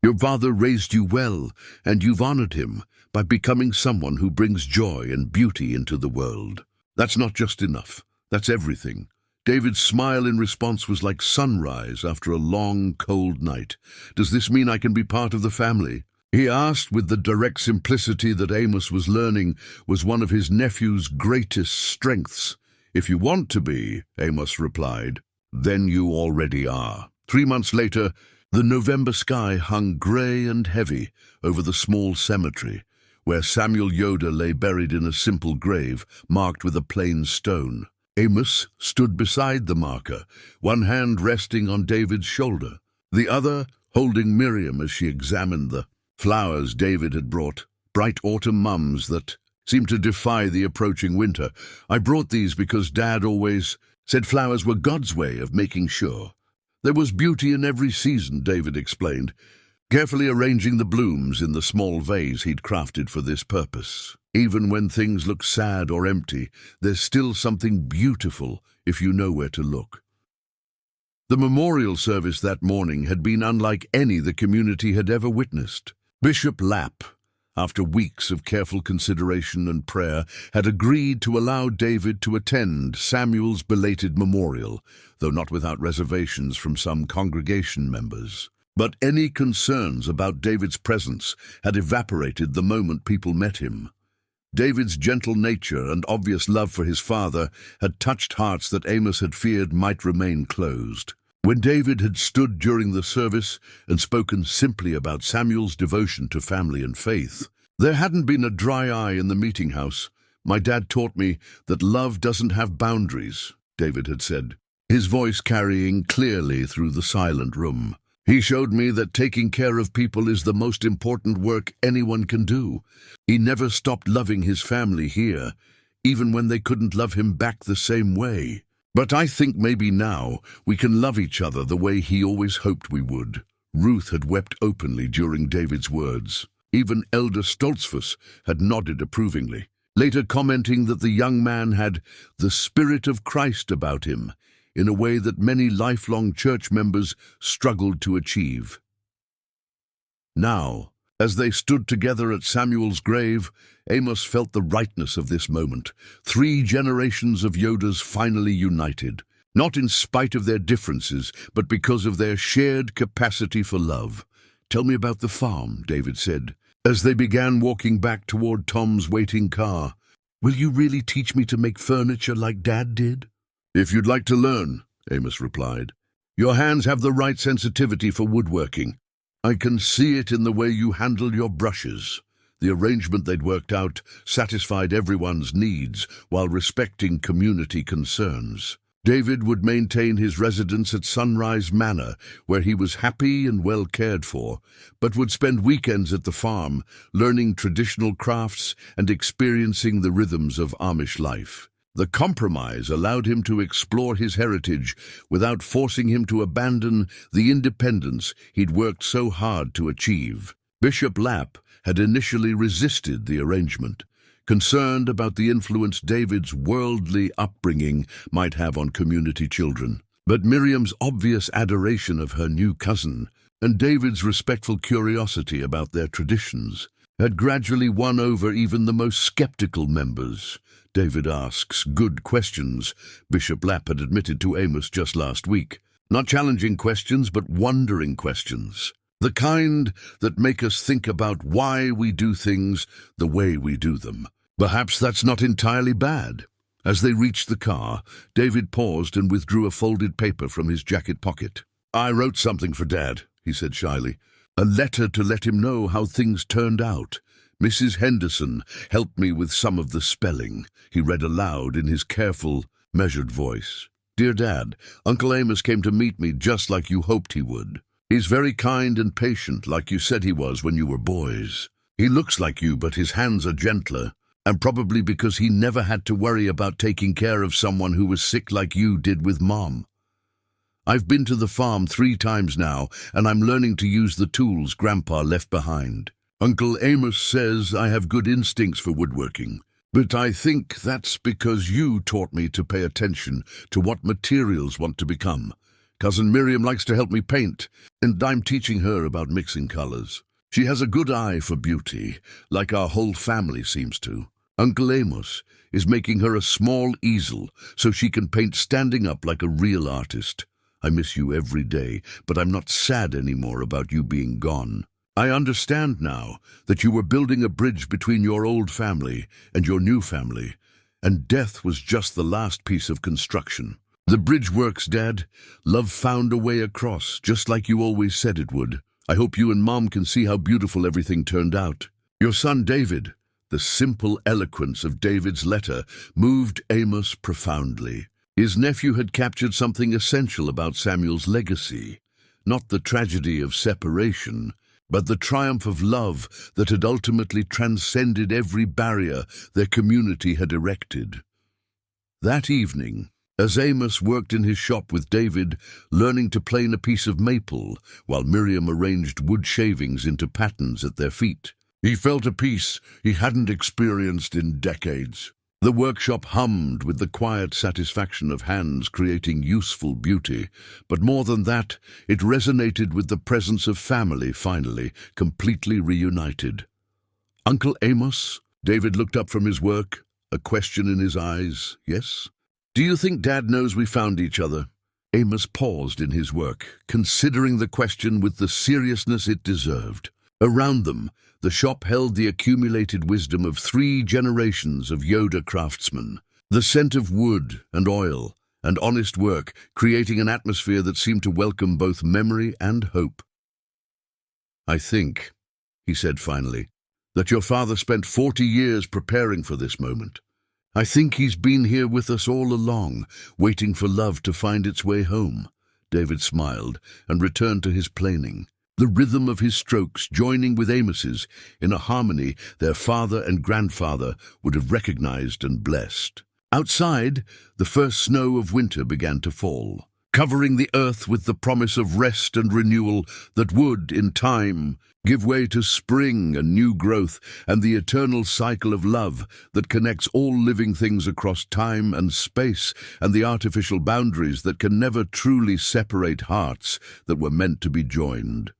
Your father raised you well, and you've honored him by becoming someone who brings joy and beauty into the world. That's not just enough. That's everything." David's smile in response was like sunrise after a long, cold night. "Does this mean I can be part of the family?" he asked with the direct simplicity that Amos was learning was one of his nephew's greatest strengths. "If you want to be," Amos replied, "then you already are." 3 months later, the November sky hung grey and heavy over the small cemetery, where Samuel Yoder lay buried in a simple grave marked with a plain stone. Amos stood beside the marker, one hand resting on David's shoulder, the other holding Miriam as she examined the flowers David had brought, bright autumn mums that seemed to defy the approaching winter. "I brought these because Dad always said flowers were God's way of making sure there was beauty in every season," David explained, carefully arranging the blooms in the small vase he'd crafted for this purpose. "Even when things look sad or empty, there's still something beautiful if you know where to look." The memorial service that morning had been unlike any the community had ever witnessed. Bishop Lapp, after weeks of careful consideration and prayer, had agreed to allow David to attend Samuel's belated memorial, though not without reservations from some congregation members. But any concerns about David's presence had evaporated the moment people met him. David's gentle nature and obvious love for his father had touched hearts that Amos had feared might remain closed. When David had stood during the service and spoken simply about Samuel's devotion to family and faith, there hadn't been a dry eye in the meeting house. "My dad taught me that love doesn't have boundaries," David had said, his voice carrying clearly through the silent room. "He showed me that taking care of people is the most important work anyone can do. He never stopped loving his family here, even when they couldn't love him back the same way. But I think maybe now we can love each other the way he always hoped we would." Ruth had wept openly during David's words. Even Elder Stoltzfus had nodded approvingly, later commenting that the young man had the Spirit of Christ about him, in a way that many lifelong church members struggled to achieve. Now, as they stood together at Samuel's grave, Amos felt the rightness of this moment. 3 generations of Yoders finally united, not in spite of their differences, but because of their shared capacity for love. "Tell me about the farm," David said, as they began walking back toward Tom's waiting car. "Will you really teach me to make furniture like Dad did?" "If you'd like to learn," Amos replied. "Your hands have the right sensitivity for woodworking. I can see it in the way you handle your brushes." The arrangement they'd worked out satisfied everyone's needs while respecting community concerns. David would maintain his residence at Sunrise Manor, where he was happy and well cared for, but would spend weekends at the farm, learning traditional crafts and experiencing the rhythms of Amish life. The compromise allowed him to explore his heritage without forcing him to abandon the independence he'd worked so hard to achieve. Bishop Lapp had initially resisted the arrangement, concerned about the influence David's worldly upbringing might have on community children. But Miriam's obvious adoration of her new cousin and David's respectful curiosity about their traditions had gradually won over even the most skeptical members. "David asks good questions," Bishop Lapp had admitted to Amos just last week. "Not challenging questions, but wondering questions. The kind that make us think about why we do things the way we do them. Perhaps that's not entirely bad." As they reached the car, David paused and withdrew a folded paper from his jacket pocket. "I wrote something for Dad," he said shyly. "A letter to let him know how things turned out. Mrs. Henderson helped me with some of the spelling," he read aloud in his careful, measured voice. "Dear Dad, Uncle Amos came to meet me just like you hoped he would. He's very kind and patient, like you said he was when you were boys. He looks like you, but his hands are gentler, and probably because he never had to worry about taking care of someone who was sick like you did with Mom. I've been to the farm 3 times now, and I'm learning to use the tools Grandpa left behind. Uncle Amos says I have good instincts for woodworking, but I think that's because you taught me to pay attention to what materials want to become. Cousin Miriam likes to help me paint, and I'm teaching her about mixing colors. She has a good eye for beauty, like our whole family seems to. Uncle Amos is making her a small easel so she can paint standing up like a real artist. I miss you every day, but I'm not sad anymore about you being gone. I understand now that you were building a bridge between your old family and your new family, and death was just the last piece of construction. The bridge works, Dad. Love found a way across, just like you always said it would. I hope you and Mom can see how beautiful everything turned out. Your son David." The simple eloquence of David's letter moved Amos profoundly. His nephew had captured something essential about Samuel's legacy, not the tragedy of separation, but the triumph of love that had ultimately transcended every barrier their community had erected. That evening, as Amos worked in his shop with David, learning to plane a piece of maple, while Miriam arranged wood shavings into patterns at their feet, he felt a peace he hadn't experienced in decades. The workshop hummed with the quiet satisfaction of hands creating useful beauty, but more than that, it resonated with the presence of family finally, completely reunited. Uncle Amos? David looked up from his work, a question in his eyes. Yes? Do you think Dad knows we found each other? Amos paused in his work, considering the question with the seriousness it deserved. Around them, the shop held the accumulated wisdom of 3 generations of Yoder craftsmen. The scent of wood and oil and honest work, creating an atmosphere that seemed to welcome both memory and hope. I think, he said finally, that your father spent 40 years preparing for this moment. I think he's been here with us all along, waiting for love to find its way home. David smiled and returned to his planing, the rhythm of his strokes joining with Amos's in a harmony their father and grandfather would have recognized and blessed. Outside, the first snow of winter began to fall, covering the earth with the promise of rest and renewal that would, in time, give way to spring and new growth and the eternal cycle of love that connects all living things across time and space and the artificial boundaries that can never truly separate hearts that were meant to be joined.